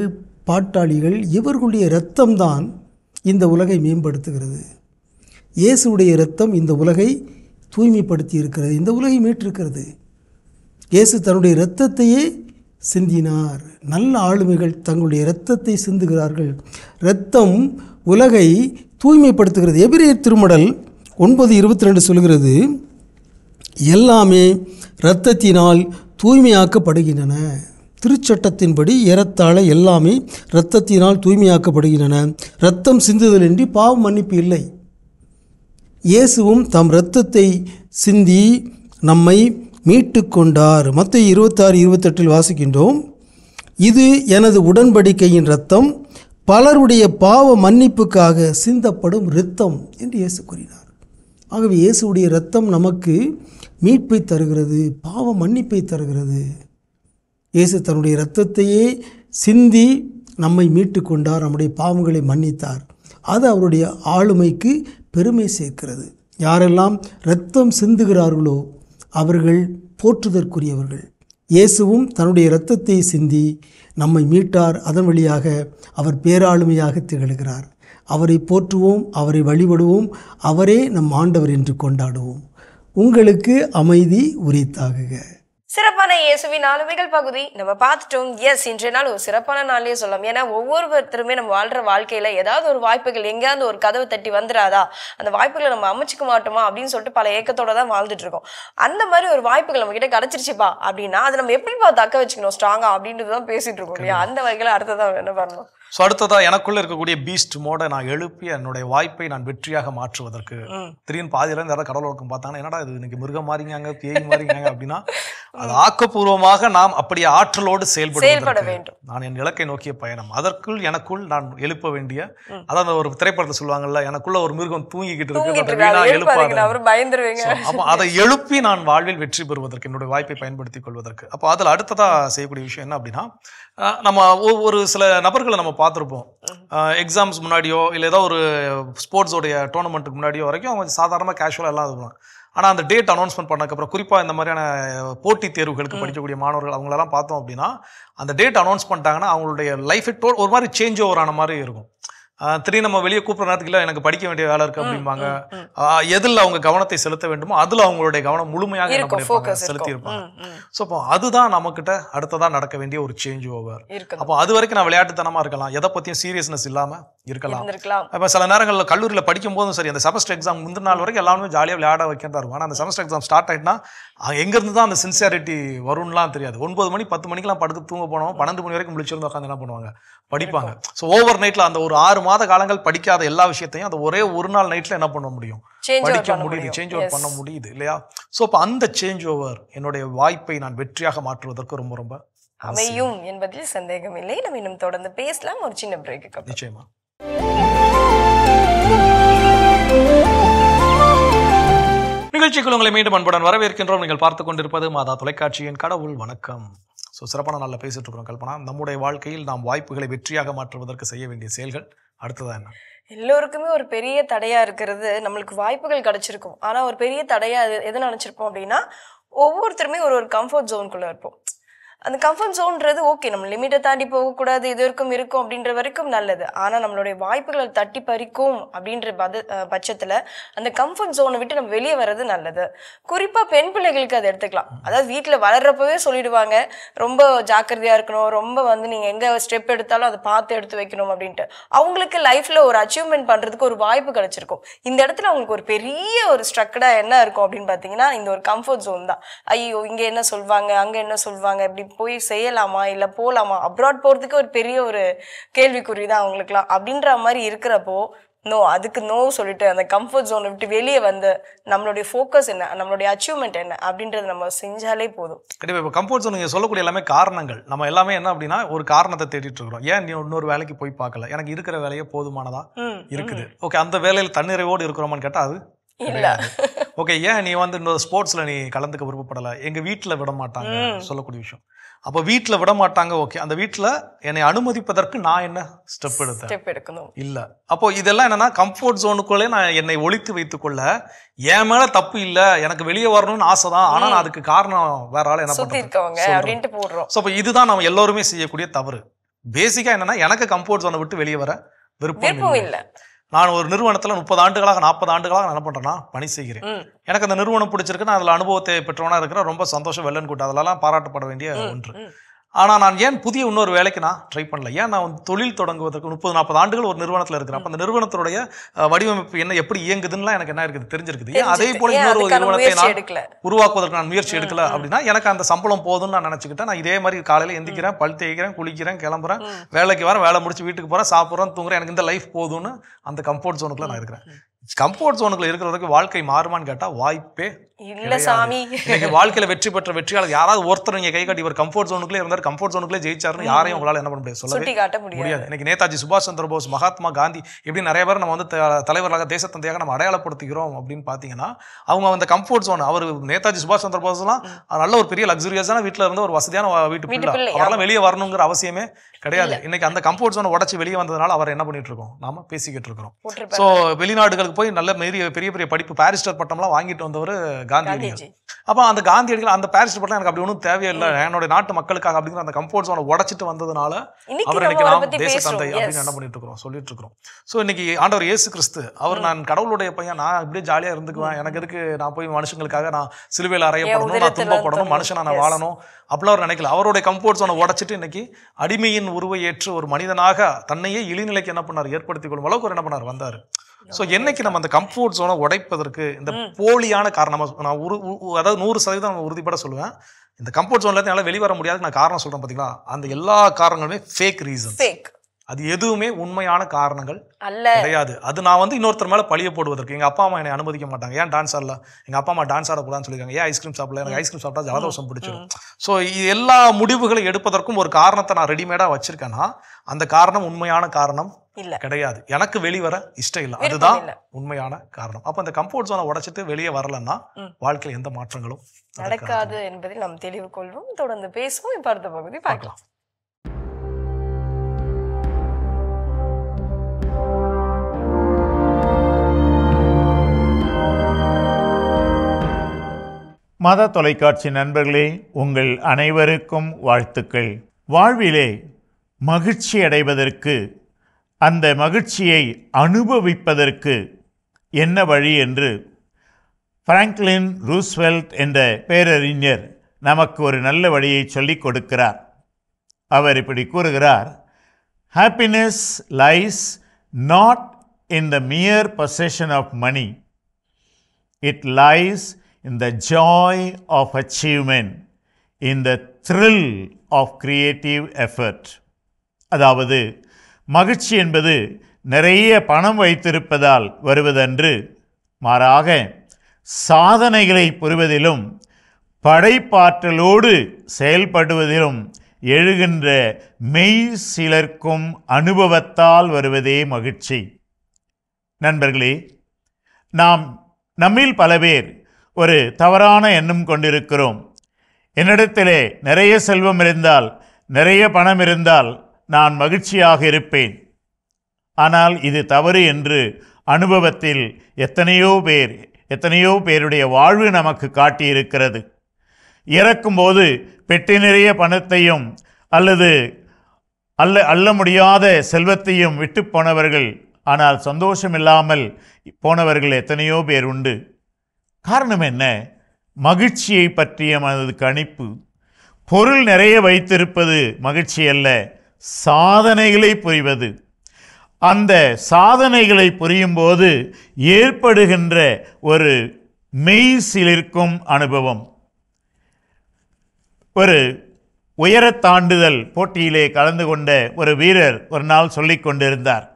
பாட்டாளிகள் இவர்களுடைய இரத்தம்தான் இந்த உலகை மேம்படுத்துகிறது. இயேசுடைய இரத்தம் இந்த உலகை தூய்மைப்படுத்தி இருக்கிறது, இந்த உலகை மீட்டிருக்கிறது. இயேசு தன்னுடைய இரத்தத்தையே சிந்தினார். நல்ல ஆளுமைகள் தங்களுடைய இரத்தத்தை சிந்துகிறார்கள். இரத்தம் உலகை தூய்மைப்படுத்துகிறது. எபிரேயர் திருமடல் 9:22 சொல்கிறது, எல்லாமே இரத்தத்தினால் தூய்மையாக்கப்படுகின்றன. திருச்சட்டத்தின்படி ஏறத்தாழ எல்லாமே இரத்தத்தினால் தூய்மையாக்கப்படுகின்றன. இரத்தம் சிந்துதலின்றி பாவ மன்னிப்பு இல்லை. இயேசுவும் தம் இரத்தத்தை சிந்தி நம்மை மீட்டு கொண்டார். மத்தேயு 26:28 வாசிக்கின்றோம், இது எனது உடன்படிக்கையின் இரத்தம், பலருடைய பாவ மன்னிப்புக்காக சிந்தப்படும் இரத்தம் என்று இயேசு கூறினார். ஆகவே இயேசுடைய இரத்தம் நமக்கு மீட்பை தருகிறது, பாவ மன்னிப்பை தருகிறது. இயேசு தன்னுடைய இரத்தத்தையே சிந்தி நம்மை மீட்டு கொண்டார், நம்முடைய பாவங்களை மன்னித்தார். அது அவருடைய ஆளுமைக்கு பெருமை சேர்க்கிறது. யாரெல்லாம் இரத்தம் சிந்துகிறார்களோ அவர்கள் போற்றுதற்குரியவர்கள். இயேசுவும் தன்னுடைய இரத்தத்தை சிந்தி நம்மை மீட்டார். அதன் வழியாக அவர் பேராளுமையாக திகழ்கிறார். அவரை போற்றுவோம், அவரை வழிபடுவோம், அவரே நம் ஆண்டவர் என்று கொண்டாடுவோம். உங்களுக்கு அமைதி உரித்தாகுக. சிறப்பான இயேசுவின் ஆளுமைகள் பகுதி நம்ம பார்த்துட்டோம். எஸ், இன்றைய நாள் ஒரு சிறப்பான நாள்லயே சொல்லலாம். ஏன்னா ஒவ்வொருத்தருமே நம்ம வாழ்ற வாழ்க்கையில ஏதாவது ஒரு வாய்ப்புகள் எங்கேயாவது ஒரு கதவை தட்டி வந்துடாதா, அந்த வாய்ப்புகளை நம்ம அமைச்சிக்க மாட்டோமா அப்படின்னு சொல்லிட்டு பல ஏக்கத்தோட தான் வாழ்ந்துட்டு இருக்கோம். அந்த மாதிரி ஒரு வாய்ப்புகள் நம்ம கிட்ட கிடைச்சிருச்சுப்பா அப்படின்னா அதை நம்ம எப்படிப்பா தக்க வச்சுக்கணும் ஸ்ட்ராங்கா அப்படின்றது தான் பேசிட்டு இருக்கோம் இல்லையா? அந்த வகையில அடுத்ததான் என்ன பண்ணணும்? ஸோ அடுத்ததாக எனக்குள்ளே இருக்கக்கூடிய பீஸ்ட் மோட நான் எழுப்பி என்னுடைய வாய்ப்பை நான் வெற்றியாக மாற்றுவதற்கு திடீர்னு பாதியிலேருந்து யாராவது கடவுள் வழக்கம் பார்த்தாங்கன்னா என்னடா இது இன்னைக்கு மிருகம் மாறிங்க பேய் மாறிங்க அப்படின்னா அது ஆக்கப்பூர்வமாக நாம் அப்படியே ஆற்றலோடு செயல்பட வேண்டும். நான் என் இலக்கை நோக்கிய பயணம், அதற்குள் எனக்குள் நான் எழுப்ப வேண்டிய, அதாவது ஒரு திரைப்படத்தை சொல்லுவாங்கல்ல, எனக்குள்ள ஒரு மிருகம் தூங்கிக்கிட்டு இருக்கு, அப்போ அதை எழுப்பி நான் வாழ்வில் வெற்றி பெறுவதற்கு என்னுடைய வாய்ப்பை பயன்படுத்திக் கொள்வதற்கு. அப்போ அதில் அடுத்ததாக செய்யக்கூடிய விஷயம் என்ன அப்படின்னா, நம்ம ஒரு சில நபர்களை நம்ம பார்த்துருப்போம். எக்ஸாம்ஸ் முன்னாடியோ இல்லை ஏதோ ஒரு ஸ்போர்ட்ஸோடைய டோர்னமெண்ட்டுக்கு முன்னாடியோ வரைக்கும் அவங்க சாதாரணமாக கேஷுவலாக எல்லாம் இருக்கும். ஆனால் அந்த டேட் அனௌன்ஸ்மெண்ட் பண்ணக்கப்புறம் குறிப்பாக இந்த மாதிரியான போட்டித் தேர்வுகளுக்கு படிக்கக்கூடிய மாணவர்கள் அவங்களெல்லாம் பார்த்தோம் அப்படின்னா, அந்த டேட் அனௌன்ஸ் பண்ணிட்டாங்கன்னா அவங்களுடைய லைஃபை ஒரு மாதிரி சேஞ்ச் ஓவர் ஆன மாதிரி இருக்கும். திடீர்னு நம்ம வெளியே கூப்பிட்ற நேரத்துக்கு இல்லை எனக்கு படிக்க வேண்டிய வேலை இருக்குது அப்படிம்பாங்க. எதில் அவங்க கவனத்தை செலுத்த வேண்டுமோ அதில் அவங்களுடைய கவனம் முழுமையாக செலுத்தி இருப்பாங்க. ஸோ அப்போ அதுதான் நம்மக்கிட்ட அடுத்ததான் நடக்க வேண்டிய ஒரு சேஞ்ச் ஓவர். அப்போ அது வரைக்கும் நான் விளையாட்டுத்தனமாக இருக்கலாம், எதை பற்றியும் சீரியஸ்னஸ் இல்லாமல் இருக்கலாம். இப்போ சில நேரங்களில் கல்லூரியில் படிக்கும் போதும் சரி, அந்த செமஸ்டர் எக்ஸாம் முந்தின நாள் வரைக்கும் எல்லாமே ஜாலியாக விளையாட வைக்கிறதா இருக்கும். ஆனால் அந்த செமஸ்டர் எக்ஸாம் ஸ்டார்ட் ஆகிட்டுனா எங்கேருந்து தான் அந்த சின்சியாரிட்டி வரும்லாம் தெரியாது. 9 மணி 10 மணிக்கெல்லாம் படுத்து தூங்க போனோம், 12 மணி வரைக்கும் முடிச்சிருந்து உட்காந்து என்ன பண்ணுவாங்க, படிப்பாங்க. ஸோ ஓவர் நைட்டில் அந்த ஒரு 6 மாத காலங்கள் படிக்காத எல்லா விஷயத்தையும் அந்த ஒரே ஒரு நாள் நைட்டில் என்ன பண்ண முடியும், படிக்க முடியுது, சேஞ்ச் ஓவர் பண்ண முடியுது இல்லையா? ஸோ அப்போ அந்த சேஞ்ச் ஓவர் என்னுடைய வாய்ப்பை நான் வெற்றியாக மாற்றுவதற்கு ரொம்ப ரொம்ப அமையும் என்பதில் சந்தேகம் இல்லை. நம்ம இன்னும் தொடர்ந்து பேசலாம் ஒரு சின்ன பிரேக்கு. நிச்சயமா. நிகழ்ச்சிக்குள் உங்களை மீண்டும் அன்புடன் வரவேற்கின்றோம். நீங்கள் பார்த்து கொண்டிருப்பது மாதா தொலைக்காட்சியின் கடவுள் வணக்கம். ஸோ சிறப்பான நாளில் பேசிட்டு இருக்கிறோம். கல்பனா, நம்முடைய வாழ்க்கையில் நாம் வாய்ப்புகளை வெற்றியாக மாற்றுவதற்கு செய்ய வேண்டிய செயல்கள் அடுத்ததான் என்ன? எல்லோருக்குமே ஒரு பெரிய தடையா இருக்கிறது, நம்மளுக்கு வாய்ப்புகள் கிடைச்சிருக்கும், ஆனா ஒரு பெரிய தடையா எதை நினைச்சிருப்போம் அப்படின்னா, ஒவ்வொருத்தருமே ஒரு கம்ஃபர்ட் ஜோனுக்குள்ள இருப்போம். அந்த கம்ஃபர்ட் ஜோன்றது ஓகே, நம்ம லிமிட்டை தாண்டி போகக்கூடாது, இது இருக்கும் இருக்கும் அப்படின்ற வரைக்கும் நல்லது. ஆனால் நம்மளுடைய வாய்ப்புகளை தட்டி பறிக்கும் அப்படின்ற பட்சத்தில் அந்த கம்ஃபர்ட் ஜோனை விட்டு நம்ம வெளியே வர்றது நல்லது. குறிப்பாக பெண் பிள்ளைகளுக்கு அதை எடுத்துக்கலாம். அதாவது வீட்டில் வளர்றப்பவே சொல்லிடுவாங்க ரொம்ப ஜாக்கிரதையாக இருக்கணும், ரொம்ப நீங்கள் எங்கே ஸ்டெப் எடுத்தாலும் அதை பார்த்து எடுத்து வைக்கணும் அப்படின்ட்டு. அவங்களுக்கு லைஃப்பில் ஒரு அச்சீவ்மெண்ட் பண்ணுறதுக்கு ஒரு வாய்ப்பு கிடைச்சிருக்கும். இந்த இடத்துல அவங்களுக்கு ஒரு பெரிய ஒரு ஸ்ட்ரக்டாக என்ன இருக்கும் அப்படின்னு பார்த்தீங்கன்னா, இந்த ஒரு கம்ஃபர்ட் ஜோன் தான். ஐயோ இங்கே என்ன சொல்வாங்க, அங்கே என்ன சொல்வாங்க, இப்படி போய் செய்யலாமா இல்லை போகலாமா, அப்ராட் போகிறதுக்கு ஒரு பெரிய ஒரு கேள்விக்குறி தான் அவங்களுக்குலாம். அப்படின்ற மாதிரி இருக்கிறப்போ அதுக்கு நோ சொல்லிட்டு அந்த கம்ஃபர்ட் ஜோனை விட்டு வெளியே வந்து நம்மளுடைய ஃபோக்கஸ் என்ன, நம்மளுடைய அச்சீவ்மெண்ட் என்ன அப்படின்றது நம்ம செஞ்சாலே போதும். கண்டிப்பாக. இப்போ கம்ஃபர்ட் ஜோன் நீங்கள் சொல்லக்கூடிய எல்லாமே காரணங்கள். நம்ம எல்லாமே என்ன அப்படின்னா ஒரு காரணத்தை தேடிட்டு இருக்கிறோம். ஏன் நீ இன்னொரு வேலைக்கு போய் பார்க்கல, எனக்கு இருக்கிற வேலையே போதுமானதா இருக்குது. ஓகே, அந்த வேலையில் தன்னிறைவோடு இருக்கிறோமான்னு கேட்டால் அது இல்லை. ஓகே, ஏன் நீ வந்து இன்னொரு ஸ்போர்ட்ஸில் நீ கலந்துக்க விருப்பப்படலை, எங்கள் வீட்டில் விட மாட்டாங்க சொல்லக்கூடிய விஷயம். அப்போ வீட்டில் விட மாட்டாங்க. ஓகே, அந்த வீட்டில் என்னை அனுமதிப்பதற்கு நான் என்ன ஸ்டெப் எடுக்கணும் இல்லை. அப்போ இதெல்லாம் என்னன்னா கம்ஃபர்ட் ஜோனுக்குள்ளே நான் என்னை ஒழித்து வைத்துக்கொள்ள, என் மேல தப்பு இல்லை, எனக்கு வெளியே வரணும்னு ஆசை தான், ஆனால் நான் அதுக்கு காரணம் வேற ஆள் என்ன அப்படின்ட்டு போடுறோம். ஸோ அப்போ இதுதான் நம்ம எல்லோருமே செய்யக்கூடிய தவறு. பேசிக்கா என்னன்னா எனக்கு கம்ஃபர்ட் ஜோனை விட்டு வெளியே வர விருப்பம் இல்லை. நான் ஒரு நிறுவனத்தில் 30 ஆண்டுகளாக 40 ஆண்டுகளாக நான் என்ன பண்ணுறேன்னா பணி செய்கிறேன். எனக்கு அந்த நிறுவனம் பிடிச்சிருக்கு, நான் அதில் அனுபவத்தை பெற்றவனா இருக்கிற, ரொம்ப சந்தோஷம், வெள்ளன் கூட்டம், அதெல்லாம் பாராட்டப்பட வேண்டிய ஒன்று. ஆனால் நான் ஏன் புதிய இன்னொரு வேலைக்கு நான் ட்ரை பண்ணல? ஏன் நான் வந்து தொழில் தொடங்குவதற்கு 30-40 ஆண்டுகள் ஒரு நிறுவனத்தில் இருக்கிறேன். அப்போ அந்த நிறுவனத்துடைய வடிவமைப்பு என்ன, எப்படி இயங்குதுன்னா எனக்கு என்ன இருக்குது தெரிஞ்சிருக்குது. ஏன் அதே போல இன்னொரு நிறுவனத்தை நான் உருவாக்குவதற்கு நான் முயற்சி எடுக்கல அப்படின்னா எனக்கு அந்த சம்பளம் போதும்னு நான் நினச்சிக்கிட்டேன். நான் இதே மாதிரி காலையில் எந்திக்கிறேன், பல் தேய்க்கிறேன், குளிக்கிறேன், கிளம்புறேன், வேலைக்கு வரேன், வேலை முடிச்சு வீட்டுக்கு போகிறேன், சாப்பிட்றேன், தூங்குறேன், எனக்கு இந்த லைஃப் போதும்னு அந்த கம்ஃபர்ட் ஜோனுக்குள்ள நான் இருக்கிறேன். கம்ஃபர்ட் ஜோனுக்குள்ள இருக்கிற வரைக்கும் வாழ்க்கை மாறுமான்னு கேட்டா வாய்ப்பே இல்ல சாமி. இன்னைக்கு வாழ்க்கையில வெற்றி பெற்ற வெற்றியாளர் யாராவது ஒருத்தர் நீங்க கை காட்டி இவர் கம்ஃபர்ட் ஜோனுக்குள்ளே இருந்தார், கம்ஃபர்ட் ஜோனுக்குள்ளே ஜெயிச்சாருன்னு யாரையும் உங்களால என்ன பண்ண முடியாது, சொல்லவே முடியாது. இன்னைக்கு நேதாஜி சுபாஷ் சந்திர போஸ், மகாத்மா காந்தி, இப்படி நிறைய பேர் நம்ம வந்து தலைவராக தேசத்தந்தையாக நம்ம அடையாளப்படுத்துகிறோம் அப்படின்னு பாத்தீங்கன்னா அவங்க அந்த கம்ஃபர்ட் ஜோன். அவர் நேதாஜி சுபாஷ் சந்திர போஸ் எல்லாம் நல்ல ஒரு பெரிய லக்ஸுரியஸான வீட்டுல இருந்து ஒரு வசதியான வீட்டு பிள்ளை, அவரெல்லாம் வெளியே வரணுங்கிற அவசியமே கிடையாது. இன்னைக்கு அந்த கம்ஃபர்ட் ஜோனை உடச்சு வெளியே வந்ததுனால அவர் என்ன பண்ணிட்டு இருக்கோம், நாம பேசிக்கிட்டு இருக்கிறோம். ஸோ வெளிநாடுகளுக்கு போய் நல்ல பெரிய பெரிய படிப்பு பாரிஸ்டர் பட்டம்லாம் வாங்கிட்டு வந்தவர் காந்தியடிகள். அப்போ அந்த காந்தியடிகள் அந்த பாரிஸ்டர் பட்டம் எனக்கு அப்படி ஒன்றும் தேவையில்லை, என்னோட நாட்டு மக்களுக்காக அப்படிங்கிற அந்த கம்ஃபர்ட் ஜோனை உடச்சிட்டு வந்ததுனால அவர் இன்னைக்கு நாம் தேசத்தந்தை அப்படின்னு என்ன பண்ணிட்டு இருக்கிறோம், சொல்லிட்டு இருக்கிறோம். ஸோ இன்னைக்கு ஆண்டவர் இயேசு கிறிஸ்து அவர் நான் கடவுளுடைய பையன், நான் இப்படியே ஜாலியாக இருந்துக்குவேன், எனக்கு எதுக்கு நான் போய் மனுஷங்களுக்காக நான் சிலுவையில் அறையப்படணும், நான் துன்பப்படணும், மனுஷனா நான் வாழணும் அப்படிலாம் அவர் நினைக்கல. அவருடைய கம்ஃபர்ட் ஜோனை உடச்சிட்டு இன்னைக்கு அடிமையின் உருவை ஏற்று ஒரு மனிதனாக தன்னையே இழிநிலைக்கு என்ன பண்ணார், ஏற்படுத்திக் கொள்ளும் அளவுக்கு என்ன பண்ணார், வந்தார். ஸோ என்னைக்கு நம்ம அந்த கம்ஃபர்ட் ஜோனை உடைப்பதற்கு இந்த போலியான காரணம், நான் அதாவது 100% நம்ம உறுதிப்பட சொல்லுவேன், இந்த கம்ஃபர்ட் ஜோன்ல என்னால் வெளிவர முடியாது நான் காரணம் சொல்றேன் பார்த்தீங்களா, அந்த எல்லா காரணங்களுமே ஃபேக் ரீசன். அது எதுவுமே உண்மையான காரணங்கள் கிடையாது. அது நான் வந்து இன்னொருத்தர் மேல பழிய போடுவதற்கு எங்க அப்பா அம்மா என்னை அனுமதிக்க மாட்டாங்க. ஏன் டான்ஸ் ஆடல, எங்க அப்பா அம்மா டான்ஸ் ஆடக்கூடாதுன்னு சொல்லியிருக்காங்க. ஏன் ஐஸ்கிரீம் சாப்பிடல, எனக்கு ஐஸ்கிரீம் சாப்பிட்டா ஜலதோஷம் பிடிச்சிடும். ஸோ எல்லா முடிவுகளை எடுப்பதற்கும் ஒரு காரணத்தை நான் ரெடிமேடா வச்சிருக்கேன்னா அந்த காரணம் உண்மையான காரணம் கிடையாது. எனக்கு வெளிவர இஷ்டம் இல்லை, அதுதான் உண்மையான காரணம். அப்ப அந்த கம்ஃபர்ட் ஜோனை உடைச்சிட்டு வெளியே வரலன்னா வாழ்க்கையில் எந்த மாற்றங்களும் நடக்காது என்பதில் நாம் தெளிவு கொள்வோம். தொடர்ந்து பேசுவோம். இப்ப அடுத்த பகுதி பார்க்கலாம். மத தொலைக்காட்சி நண்பர்களே, உங்கள் அனைவருக்கும் வாழ்த்துக்கள். வாழ்விலே மகிழ்ச்சி அடைவதற்கு, அந்த மகிழ்ச்சியை அனுபவிப்பதற்கு என்ன வழி என்று பிராங்க்லின் ரூஸ்வெல்ட் என்ற பேரறிஞர் நமக்கு ஒரு நல்ல வழியை சொல்லிக் கொடுக்கிறார். அவர் இப்படி கூறுகிறார்: happiness lies not in the mere possession of money, it lies in the joy of achievement, in the thrill of creative effort. அதாவது மகிழ்ச்சி என்பது நிறைய பணம் வைத்திருப்பதால் வருவதன்று, மாறாக சாதனைகளை புரிவதிலும் படைப்பாற்றலோடு செயல்படுவதிலும் எழுகின்ற மெய் சிலர்க்கும் அனுபவத்தால் வருவதே மகிழ்ச்சி. நண்பர்களே, நம்மில் பல பேர் ஒரு தவறான எண்ணம் கொண்டிருக்கிறோம். என்னிடத்திலே நிறைய செல்வம் இருந்தால், நிறைய பணம் இருந்தால் நான் மகிழ்ச்சியாக இருப்பேன். ஆனால் இது தவறு என்று அனுபவத்தில் எத்தனையோ பேருடைய வாழ்வு நமக்கு காட்டியிருக்கிறது. இறக்கும்போது பெட்டி நிறைய பணத்தையும் அள்ள முடியாத செல்வத்தையும் விட்டு போனவர்கள், ஆனால் சந்தோஷமில்லாமல் போனவர்கள் எத்தனையோ பேர் உண்டு. காரணம் என்ன? மகிழ்ச்சியை பற்றிய மனது கணிப்பு. பொருள் நிறைய வைத்திருப்பது மகிழ்ச்சி அல்ல, சாதனைகளை புரிவது. அந்த சாதனைகளை புரியும் போது ஏற்படுகின்ற ஒரு மெய் சிலிர்க்கும் அனுபவம். ஒரு உயர தாண்டுதல் போட்டியிலே கலந்து கொண்ட ஒரு வீரர் ஒரு நாள் சொல்லிக் கொண்டிருந்தார்,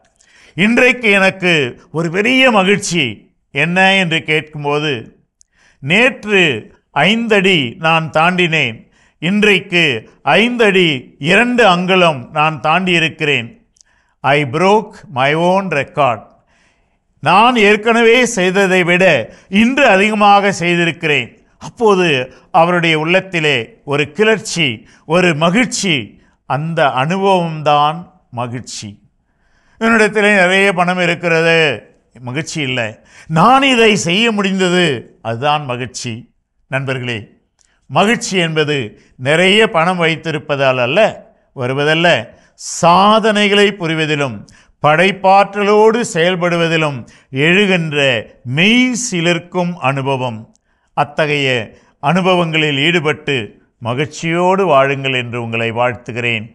இன்றைக்கு எனக்கு ஒரு பெரிய மகிழ்ச்சி என்ன என்று கேட்கும்போது, நேற்று 5 அடி நான் தாண்டினேன், இன்றைக்கு 5 அடி 2 அங்குலம் நான் தாண்டி இருக்கிறேன். ஐ broke மை ஓன் ரெக்கார்ட். நான் ஏற்கனவே செய்ததை விட இன்று அதிகமாக செய்திருக்கிறேன். அப்போது அவருடைய உள்ளத்திலே ஒரு கிளர்ச்சி, ஒரு மகிழ்ச்சி. அந்த அனுபவம்தான் மகிழ்ச்சி. என்னிடத்திலே நிறைய பணம் இருக்கிறது, மகிழ்ச்சி இல்லை. நான் இதை செய்ய முடிந்தது, அதுதான் மகிழ்ச்சி. நண்பர்களே, மகிழ்ச்சி என்பது நிறைய பணம் வைத்திருப்பதால் அல்ல வருவதல்ல, சாதனைகளை புரிவதிலும் படைப்பாற்றலோடு செயல்படுவதிலும் எழுகின்ற மெய் சிலிர்க்கும் அனுபவம். அத்தகைய அனுபவங்களில் ஈடுபட்டு மகிழ்ச்சியோடு வாழுங்கள் என்று உங்களை வாழ்த்துகிறேன்.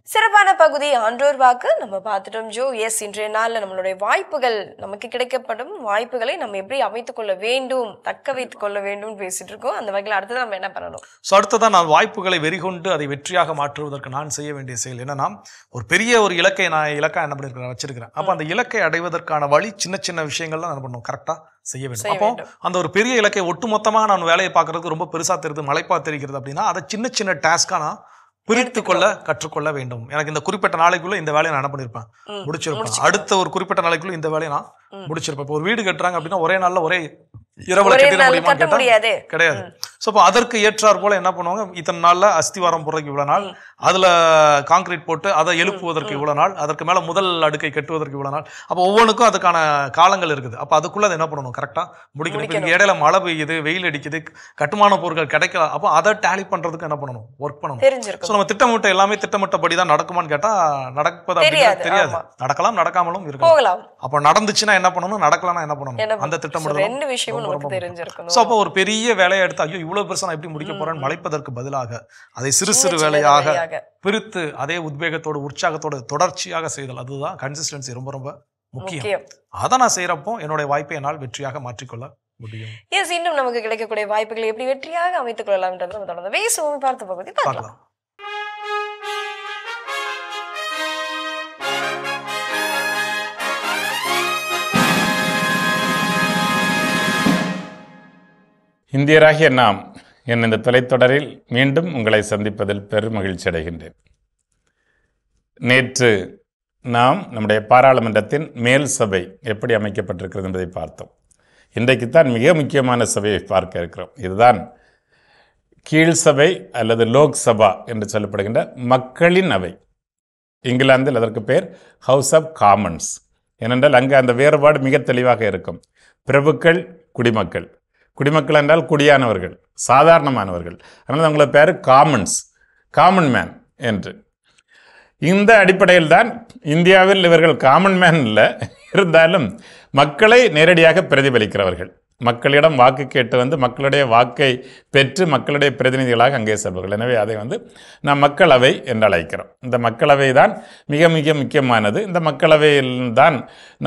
சிறப்பான பகுதி ஆன்றோர் வாக்கு நம்ம பார்த்துட்டோம் ஜோ. எஸ், இன்றைய நாளில் நம்மளுடைய வாய்ப்புகள், நமக்கு கிடைக்கப்படும் வாய்ப்புகளை நம்ம எப்படி அமைத்துக் கொள்ள வேண்டும், தக்க வைத்துக் கொள்ள வேண்டும் பேசிட்டு இருக்கோம். அந்த வகையில் அடுத்தது நம்ம என்ன பண்ணணும்? ஸோ அடுத்ததான் நான் வாய்ப்புகளை வெறிகொண்டு அதை வெற்றியாக மாற்றுவதற்கு நான் செய்ய வேண்டிய செயல் என்னன்னா, ஒரு பெரிய ஒரு இலக்கை நான் என்ன பண்ணிருக்கிறேன் வச்சிருக்கிறேன். அப்போ அந்த இலக்கை அடைவதற்கான வழி சின்ன சின்ன விஷயங்கள் தான் என்ன பண்ணணும், கரெக்டாக செய்ய வேண்டும். அப்போ அந்த ஒரு பெரிய இலக்கை ஒட்டுமொத்தமாக நான் வேலையை பார்க்கறதுக்கு ரொம்ப பெருசாக தெரியுது, மலைப்பா தெரிகிறது அப்படின்னா அதை சின்ன சின்ன டாஸ்காக நான் பிரித்து கொள்ள கற்றுக்கொள்ள வேண்டும். எனக்கு இந்த குறிப்பிட்ட நாளைக்குள்ள இந்த வேலையை நான் என்ன பண்ணிருப்பேன், முடிச்சிருப்பேன். அடுத்த ஒரு குறிப்பிட்ட நாளைக்குள்ள இந்த வேலையை நான் முடிச்சிருப்பேன். இப்போ ஒரு வீடு கட்டுறாங்க அப்படின்னா ஒரே நாள்ல ஒரே இரவுல கட்டிட முடியுமா கேட்டா கிடையாது. ஸோ அப்போ அதற்கு ஏற்றார் போல என்ன பண்ணுவாங்க, இத்தனை நாள்ல அஸ்திவாரம் போடுறதுக்கு இவ்வளவு நாள், அதுல கான்கிரீட் போட்டு அதை எழுப்புவதற்கு இவ்வளவு நாள், அதற்கு மேல முதல் அடுக்கை கட்டுவதற்கு இவ்வளவு நாள். அப்போ ஒவ்வொன்றுக்கும் அதுக்கான காலங்கள் இருக்குது. அப்போ அதுக்குள்ள அதை என்ன பண்ணணும், கரெக்டா முடிக்கணும். இடையில மழை பெய்யுது, வெயில் அடிக்குது, கட்டுமான பொருட்கள் கிடைக்கல, அப்போ அதை டேலி பண்றதுக்கு என்ன பண்ணணும், ஒர்க் பண்ணணும். ஸோ நம்ம திட்டமிட்ட எல்லாமே திட்டமிட்டபடி தான் நடக்குமான்னு கேட்டா நடப்பது அப்படிங்கிறது தெரியாது. நடக்கலாம், நடக்காமலும் இருக்கலாம். அப்போ நடந்துச்சுன்னா என்ன பண்ணணும், நடக்கலன்னா என்ன பண்ணணும், அந்த திட்டமிடல். ஸோ அப்போ ஒரு பெரிய வேலையை எடுத்து ஐயோ இவ்வளவு பெருசா நான் எப்படி முடிக்க போறேன்னு மலைப்பதற்கு பதிலாக அதை சிறு சிறு வேலையாக பிரித்து அதே உத்வேகத்தோடு உற்சாகத்தோடு தொடர்ச்சியாக செய்தல், அதுதான் கன்சிஸ்டன்சி ரொம்ப ரொம்ப முக்கியம். அதை நான் செய்யறப்போ என்னுடைய வாய்ப்பை என்னால் வெற்றியாக மாற்றிக்கொள்ள முடியும். எஸ், இன்னும் நமக்கு கிடைக்கக்கூடிய வாய்ப்புகளை எப்படி வெற்றியாக அமைத்துக் கொள்ளலாம் என்றது நம்ம தொடர்ந்து பேசுவோம். பார்த்த பகுதி பார்க்கலாம். இந்தியராகிய நாம் என் இந்த தொலைத்தொடரில் மீண்டும் உங்களை சந்திப்பதில் பெரும் மகிழ்ச்சி அடைகின்றேன். நேற்று நாம் நம்முடைய பாராளுமன்றத்தின் மேல் சபை எப்படி அமைக்கப்பட்டிருக்கிறது என்பதை பார்த்தோம். இன்றைக்குத்தான் மிக முக்கியமான சபையை பார்க்க இருக்கிறோம். இதுதான் கீழ் சபை அல்லது லோக்சபா என்று சொல்லப்படுகின்ற மக்களின் அவை. இங்கிலாந்தில் அதற்கு பேர் ஹவுஸ் ஆஃப் காமன்ஸ். ஏனென்றால் அங்கே அந்த வேறுபாடு மிக தெளிவாக இருக்கும். பிரபுக்கள், குடிமக்கள். குடிமக்கள் என்றால் குடியானவர்கள், சாதாரணமானவர்கள். அதனால் அவங்கள பேர் காமன்ஸ், காமன் மேன் என்று. இந்த அடிப்படையில் தான் இந்தியாவில் இவர்கள் காமன் மேன் இல்லை, இருந்தாலும் மக்களை நேரடியாக பிரதிபலிக்கிறவர்கள். மக்களிடம் வாக்கு கேட்டு வந்து மக்களுடைய வாக்கை பெற்று மக்களுடைய பிரதிநிதிகளாக அங்கே செல்வார்கள். எனவே அதை நாம் மக்களவை என்று அழைக்கிறோம். இந்த மக்களவை தான் மிக மிக முக்கியமானது. இந்த மக்களவையில் தான்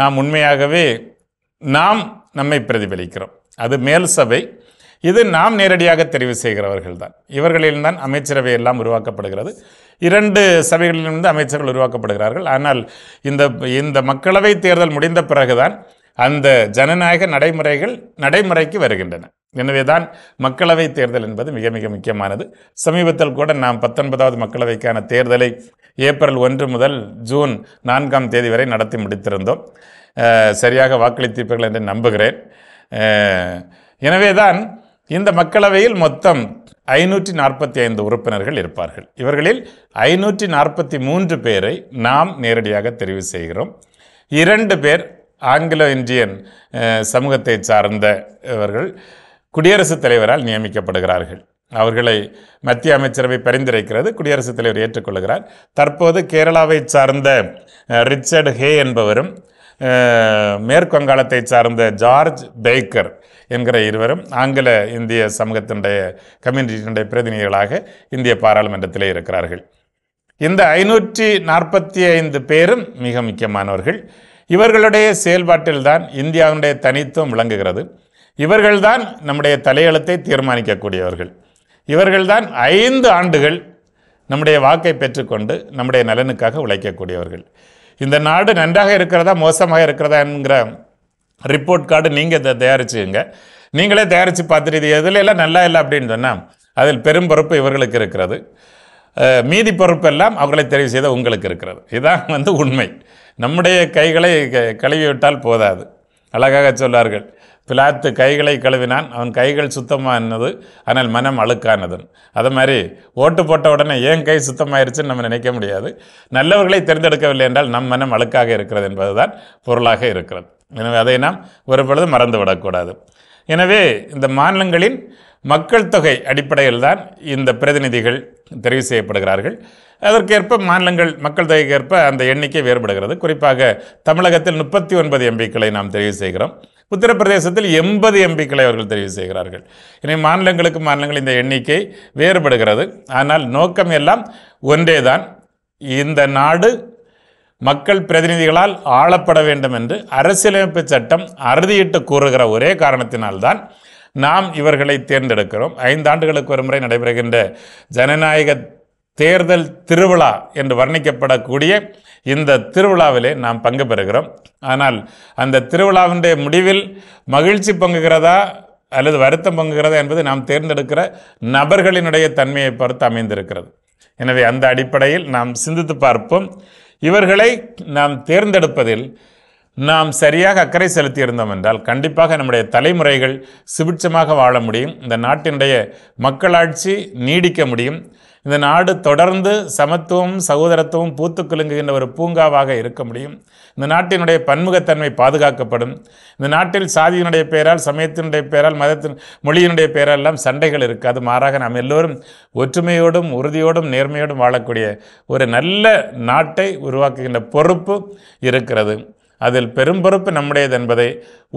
நாம் உண்மையாகவே நம்மை பிரதிபலிக்கிறோம். அது மேல் சபை. இது நாம் நேரடியாக தெரிவு செய்கிறவர்கள் தான். இவர்களில்தான் அமைச்சரவை எல்லாம் உருவாக்கப்படுகிறது. 2 சபைகளிலிருந்து அமைச்சர்கள் உருவாக்கப்படுகிறார்கள். ஆனால் இந்த மக்களவை தேர்தல் முடிந்த பிறகுதான் அந்த ஜனநாயக நடைமுறைக்கு வருகின்றன. எனவே தான் மக்களவை தேர்தல் என்பது மிக மிக முக்கியமானது. சமீபத்தில் கூட நாம் 19வது மக்களவைக்கான தேர்தலை ஏப்ரல் 1 முதல் ஜூன் 4ஆம் தேதி வரை நடத்தி முடித்திருந்தோம். சரியாக வாக்களித்தீர்கள் என்று நம்புகிறேன். எனவே தான் இந்த மக்களவையில் மொத்தம் 545 உறுப்பினர்கள் இருப்பார்கள். இவர்களில் 543 பேரை நாம் நேரடியாக தெரிவு செய்கிறோம். 2 பேர் ஆங்கிலோ இந்தியன் சமூகத்தை சார்ந்தவர்கள் குடியரசுத் தலைவரால் நியமிக்கப்படுகிறார்கள். அவர்களை மத்திய அமைச்சரவை பரிந்துரைக்கிறது, குடியரசுத் தலைவர் ஏற்றுக்கொள்கிறார். தற்போது கேரளாவை சார்ந்த ரிச்சர்ட் ஹே என்பவரும் மேற்குவங்காளத்தை சார்ந்த ஜார்ஜ் பேக்கர் என்கிற இருவரும் ஆங்கில இந்திய சமூகத்தினுடைய கம்யூனிட்டியினுடைய பிரதிநிதிகளாக இந்திய பாராளுமன்றத்திலே இருக்கிறார்கள். இந்த 545 பேரும் மிக முக்கியமானவர்கள். இவர்களுடைய செயல்பாட்டில்தான் இந்தியாவுடைய தனித்துவம் விளங்குகிறது. இவர்கள்தான் நம்முடைய தலையெழுத்தை தீர்மானிக்கக்கூடியவர்கள். இவர்கள்தான் 5 ஆண்டுகள் நம்முடைய வாக்கை பெற்றுக்கொண்டு நம்முடைய நலனுக்காக உழைக்கக்கூடியவர்கள். இந்த நாடு நன்றாக இருக்கிறதா மோசமாக இருக்கிறதா என்கிற ரிப்போர்ட் கார்டு நீங்கள் இதை தயாரிச்சுங்க. நீங்களே தயாரித்து பார்த்துட்டு இது எதுல எல்லாம் நல்லா இல்லை அப்படின்னு சொன்னால் அதில் பெரும் பொறுப்பு இவர்களுக்கு இருக்கிறது, மீதி பொறுப்பெல்லாம் அவர்களை தெரிவு செய்த உங்களுக்கு இருக்கிறது. இதுதான் உண்மை. நம்முடைய கைகளை கழுவி விட்டால் போதாது. அழகாக சொல்லார்கள், பிலாத்து கைகளை கழுவினான், அவன் கைகள் சுத்தமானது ஆனால் மனம் அழுக்கானது. அது மாதிரி ஓட்டு போட்ட உடனே ஏன் கை சுத்தமாயிருச்சுன்னு நம்ம நினைக்க முடியாது. நல்லவர்களை தேர்ந்தெடுக்கவில்லை என்றால் நம் மனம் அழுக்காக இருக்கிறது என்பதுதான் பொருளாக இருக்கிறது. எனவே அதை நாம் ஒரு பொழுது மறந்து விடக்கூடாது. எனவே இந்த மாநிலங்களின் மக்கள் தொகை அடிப்படையில் தான் இந்த பிரதிநிதிகள் தெரிவு செய்யப்படுகிறார்கள். அதற்கேற்ப மாநிலங்கள் மக்கள் தொகைக்கு ஏற்ப அந்த எண்ணிக்கை வேறுபடுகிறது. குறிப்பாக தமிழகத்தில் 39 எம்பிக்களை நாம் தெரிவு செய்கிறோம். உத்தரப்பிரதேசத்தில் 80 எம்பிக்களை அவர்கள் தெரிவு செய்கிறார்கள். எனவே மாநிலங்களுக்கு மாநிலங்கள் இந்த எண்ணிக்கை வேறுபடுகிறது. ஆனால் நோக்கம் எல்லாம் ஒன்றே தான். இந்த நாடு மக்கள் பிரதிநிதிகளால் ஆளப்பட வேண்டும் என்று அரசியலமைப்பு சட்டம் அறுதியிட்டு கூறுகிற ஒரே காரணத்தினால்தான் நாம் இவர்களை தேர்ந்தெடுக்கிறோம். 5 ஆண்டுகளுக்கு ஒரு முறை நடைபெறுகின்ற ஜனநாயக தேர்தல் திருவிழா என்று வர்ணிக்கப்படக்கூடிய இந்த திருவிழாவிலே நாம் பங்கு பெறுகிறோம். ஆனால் அந்த திருவிழாவினுடைய முடிவில் மகிழ்ச்சி பொங்குகிறதா அல்லது வருத்தம் பொங்குகிறதா என்பது நாம் தேர்ந்தெடுக்கிற நபர்களினுடைய தன்மையை பொறுத்து அமைந்திருக்கிறது. எனவே அந்த அடிப்படையில் நாம் சிந்தித்து பார்ப்போம். இவர்களை நாம் தேர்ந்தெடுப்பதில் நாம் சரியாக அக்கறை செலுத்தியிருந்தோம் என்றால் கண்டிப்பாக நம்முடைய தலைமுறைகள் சுபிட்சமாக வாழ முடியும். இந்த நாட்டினுடைய மக்களாட்சி நீடிக்க முடியும். இந்த நாடு தொடர்ந்து சமத்துவம் சகோதரத்துவம் பூத்து குலுங்குகின்ற ஒரு பூங்காவாக இருக்க முடியும். இந்த நாட்டினுடைய பன்முகத்தன்மை பாதுகாக்கப்படும். இந்த நாட்டில் சாதியினுடைய பெயரால், சமயத்தினுடைய பெயரால், மதத்தின் மொழியினுடைய பெயரால் எல்லாம் சண்டைகள் இருக்காது. மாறாக நாம் எல்லோரும் ஒற்றுமையோடும் உறுதியோடும் நேர்மையோடும் வாழக்கூடிய ஒரு நல்ல நாட்டை உருவாக்குகின்ற பொறுப்பு இருக்கிறது. அதில் பெரும் பொறுப்பு நம்முடையது என்பதை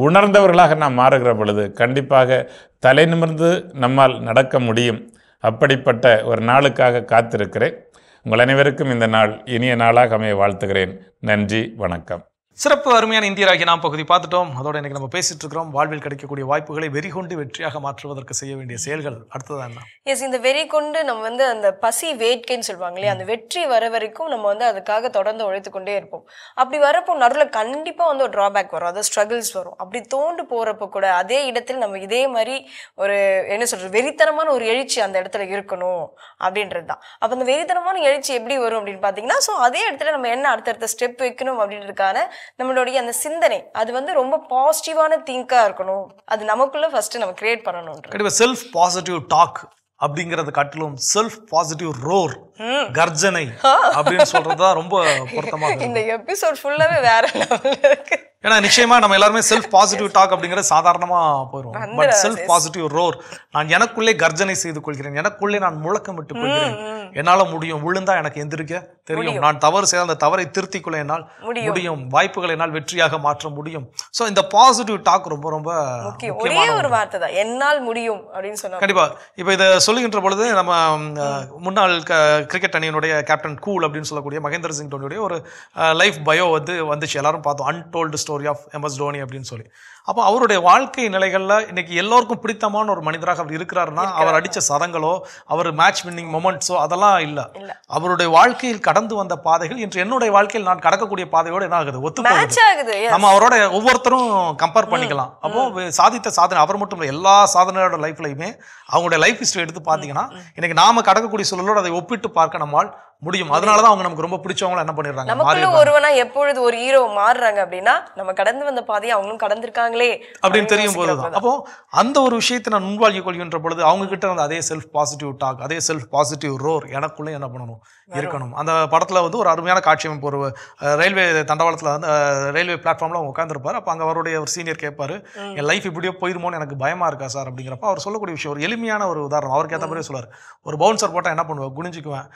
உணர்ந்தவர்களாக நாம் மாறுகிற பொழுது கண்டிப்பாக தலை நிமிர்ந்து நம்மால் நடக்க முடியும். அப்படிப்பட்ட ஒரு நாளுக்காக காத்திருக்கிறேன். உங்கள் அனைவருக்கும் இந்த நாள் இனிய நாளாக அமைய வாழ்த்துகிறேன். நன்றி, வணக்கம். சிறப்பு அருமையான இந்தியராகி நாம் பகுதி பார்த்துட்டோம். அதோட இன்னைக்கு நம்ம பேசிட்டு இருக்கிறோம் வாழ்வில் கிடைக்கக்கூடிய வாய்ப்புகளை வெறி கொண்டு வெற்றியாக மாற்றுவதற்கு செய்ய வேண்டிய செயல்கள் அடுத்ததான். எஸ், இந்த வெறி கொண்டு நம்ம அந்த பசி வேட்கைன்னு சொல்லுவாங்க இல்லையா, அந்த வெற்றி வர வரைக்கும் நம்ம அதுக்காக தொடர்ந்து உழைத்து கொண்டே இருப்போம். அப்படி வரப்போ நடுவில் கண்டிப்பாக ஒரு ட்ராபேக் வரும், அதாவது ஸ்ட்ரகிள்ஸ் வரும். அப்படி தோண்டு போகிறப்ப கூட அதே இடத்துல நம்ம இதே மாதிரி ஒரு என்ன சொல்றது வெறித்தனமான ஒரு எழுச்சி அந்த இடத்துல இருக்கணும் அப்படின்றது தான். அப்போ அந்த வெறித்தனமான எழுச்சி எப்படி வரும் அப்படின்னு பார்த்தீங்கன்னா, ஸோ அதே இடத்துல நம்ம என்ன அடுத்தடுத்த ஸ்டெப் வைக்கணும் அப்படின்றதுக்கான நம்மளுடைய அந்த சிந்தனை அது ரொம்ப பாசிட்டிவான திங்கா இருக்கணும். அது நமக்குள்ள ஃபர்ஸ்ட் நம்ம கிரியேட் பண்ணணும். கண்டிப்பா செல்ஃப் பாசிட்டிவ் டாக் அப்படிங்கறது காட்டிலும் செல்ஃப் பாசிட்டிவ் ரோர், கர்ஜனை அப்படின்னு சொல்றதுதான் ரொம்ப பொருத்தமா இருக்கு. இந்த எபிசோட் ஃபுல்லாவே வேற லெவல்ல இருக்கு. ஏன்னா நிச்சயமா நம்ம எல்லாருமே செல்ஃப் பாசிட்டிவ் டாக் அப்படிங்கிறது சாதாரணமா போயிடும். பட் செல்ஃப் பாசிட்டிவ் ரோர், நான் எனக்குள்ளே கர்ஜனை செய்து கொள்கிறேன், எனக்குள்ளே நான் முழக்கம் விட்டுக் கொள்கிறேன், என்னால முடியும், விழுந்தா எனக்கு எந்திரிக்க தெரியும், நான் தவறு செய்த அந்த தவறை திருத்திக் கொள்ள என்னால் முடியும், வாய்ப்புகளை என்னால் வெற்றியாக மாற்ற முடியும். சோ இந்த பாசிட்டிவ் டாக் ரொம்ப ரொம்ப ஒரே ஒரு வார்த்தை தான், என்னால் முடியும் அப்படின்னு சொன்னா. கண்டிப்பா இப்ப இதை சொல்லுகின்ற பொழுது நம்ம முன்னாள் கிரிக்கெட் அணியினுடைய கேப்டன் கூல் அப்படின்னு சொல்லக்கூடிய மகேந்திர சிங் தோனியுடைய ஒரு லைஃப் பயோ வந்துச்சு, எல்லாரும் பார்த்தோம், untold story of MS Dhoni அப்படின்னு சொல்லி. அப்போ அவருடைய வாழ்க்கை நிலைகள்ல இன்னைக்கு எல்லோருக்கும் பிடித்தமான ஒரு மனிதராக அவர் இருக்கிறாருன்னா அவர் அடிச்ச சதங்களோ அவர் மேட்ச் வின்னிங் மொமெண்ட்ஸோ அதெல்லாம் இல்ல. அவருடைய வாழ்க்கையில் கடந்து வந்த பாதைகள் இன்று என்னுடைய வாழ்க்கையில் நான் கடக்கக்கூடிய பாதையோடு என்ன ஆகுது, ஒத்து போகுது. நம்ம அவரோட ஒவ்வொருத்தரும் கம்பேர் பண்ணிக்கலாம். அப்போ சாதித்த சாதனை அவர் மட்டும் இல்லை, எல்லா சாதனையோட லைஃப்லையுமே அவங்களுடைய லைஃப் ஹிஸ்டரி எடுத்து பார்த்தீங்கன்னா இன்னைக்கு நாம கடக்கக்கூடிய சூழலோடு அதை ஒப்பிட்டு பார்க்க நம்மால் முடியும். அதனாலதான் அவங்க நமக்கு ரொம்ப பிடிச்சவங்க என்ன பண்ணிடுறாங்க, நமக்குள்ள ஒருவனா எப்பொழுது ஒரு ஹீரோ மாறுறாங்க அப்படின்னா நம்ம கடந்து வந்த பாதையை அவங்களும் கடந்திருக்காங்களே அப்படின்னு தெரியும் போதுதான். அப்போ அந்த ஒரு விஷயத்தை நான் முன்வாழ்க்கி கொள்கின்ற பொழுது அவங்க கிட்ட வந்து அதே செல்ஃப் பாசிட்டிவ் டாக், அதே செல்ஃப் பாசிட்டிவ் ரோர் எனக்குள்ளே என்ன பண்ணணும் இருக்கணும். அந்த படத்துல வந்து ஒரு அருமையான காட்சி அமைப்பு, ஒரு ரயில்வே தண்டவாளத்துல வந்து ரயில்வே பிளாட்ஃபார்ம்ல அவங்க உட்காந்துருப்பாரு. அப்போ அங்க அவருடைய ஒரு சீனியர் கேட்பாரு, என் லைஃப் இப்படியோ போயிருமோன்னு எனக்கு பயமா இருக்கா சார் அப்படிங்கிறப்ப அவர் சொல்லக்கூடிய விஷயம் ஒரு எளிமையான ஒரு உதாரணம். அவருக்கு ஏற்ற மாதிரியே சொல்லுவார், ஒரு பவுன்சர் போட்டா என்ன பண்ணுவேன், குனிஞ்சுக்குவேன்,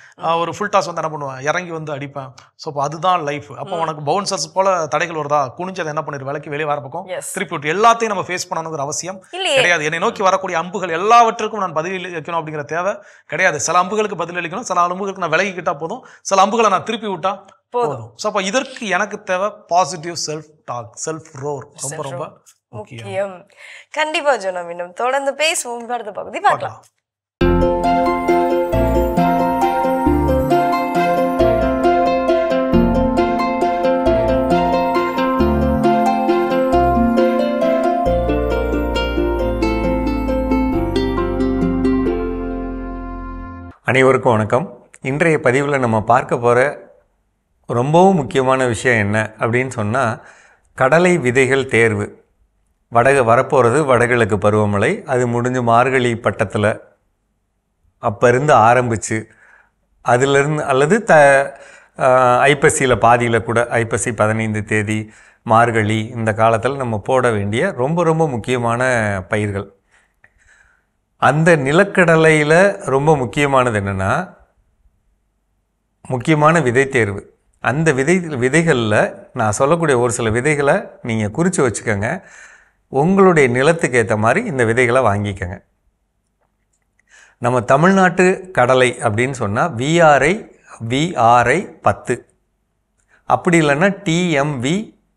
ஒரு ஃபுல் டாஸ் வந்து என்ன பண்ணுவேன், இறங்கி வந்து அடிப்பேன். ஸோ அப்போ அதுதான் லைஃப். அப்போ உனக்கு பவுன்சர்ஸ் போல தடைகள் வருதா, குனிஞ்சதை என்ன பண்ணிரு, விலைக்கு வெளியே வர பக்கம் திருப்பி விட்டு எல்லாத்தையும் நம்ம ஃபேஸ் பண்ணணுங்கிற அவசியம் கிடையாது. என்னை நோக்கி வரக்கூடிய அம்புகள் எல்லாவற்றுக்கும் நான் பதில் அளிக்கணும் அப்படிங்கிற தேவை கிடையாது. சில அம்புகளுக்கு பதில் அளிக்கணும், சில அம்புகளுக்கு நான் விலகிக்கிட்டா போதும், சில அம்புகளை நான் திருப்பி விட்டா போதும். ஸோ அப்போ இதற்கு எனக்கு தேவை positive self talk, self roar ரொம்ப ரொம்ப முக்கியம். கண்டிப்பா ஜோனா, இன்னும் தொடர்ந்து பேசுவோம். அடுத்த பகுதி பார்க்கலாம். அனைவருக்கும் வணக்கம். இன்றைய பதிவில் நம்ம பார்க்க போகிற ரொம்பவும் முக்கியமான விஷயம் என்ன அப்படின்னு சொன்னால், கடலை விதைகள் தேர்வு. வரப்போகிறது வடகிழக்கு பருவமழை. அது முடிஞ்சு மார்கழி பட்டத்தில் அப்போ இருந்து ஆரம்பித்து அதிலிருந்து அல்லது ஐப்பசியில் பாதியில் கூட, ஐப்பசி 15 தேதி மார்கழி இந்த காலத்தில் நம்ம போட வேண்டிய ரொம்ப ரொம்ப முக்கியமான பயிர்கள். அந்த நிலக்கடலையில் ரொம்ப முக்கியமானது என்னென்னா, முக்கியமான விதை தேர்வு. அந்த விதைகளில் நான் சொல்லக்கூடிய ஒரு சில விதைகளை நீங்கள் குறித்து வச்சுக்கோங்க. உங்களுடைய நிலத்துக்கு ஏற்ற மாதிரி இந்த விதைகளை வாங்கிக்கோங்க. நம்ம தமிழ்நாட்டு கடலை அப்படின்னு சொன்னால் விஆர்ஐ 10, அப்படி இல்லைன்னா TMV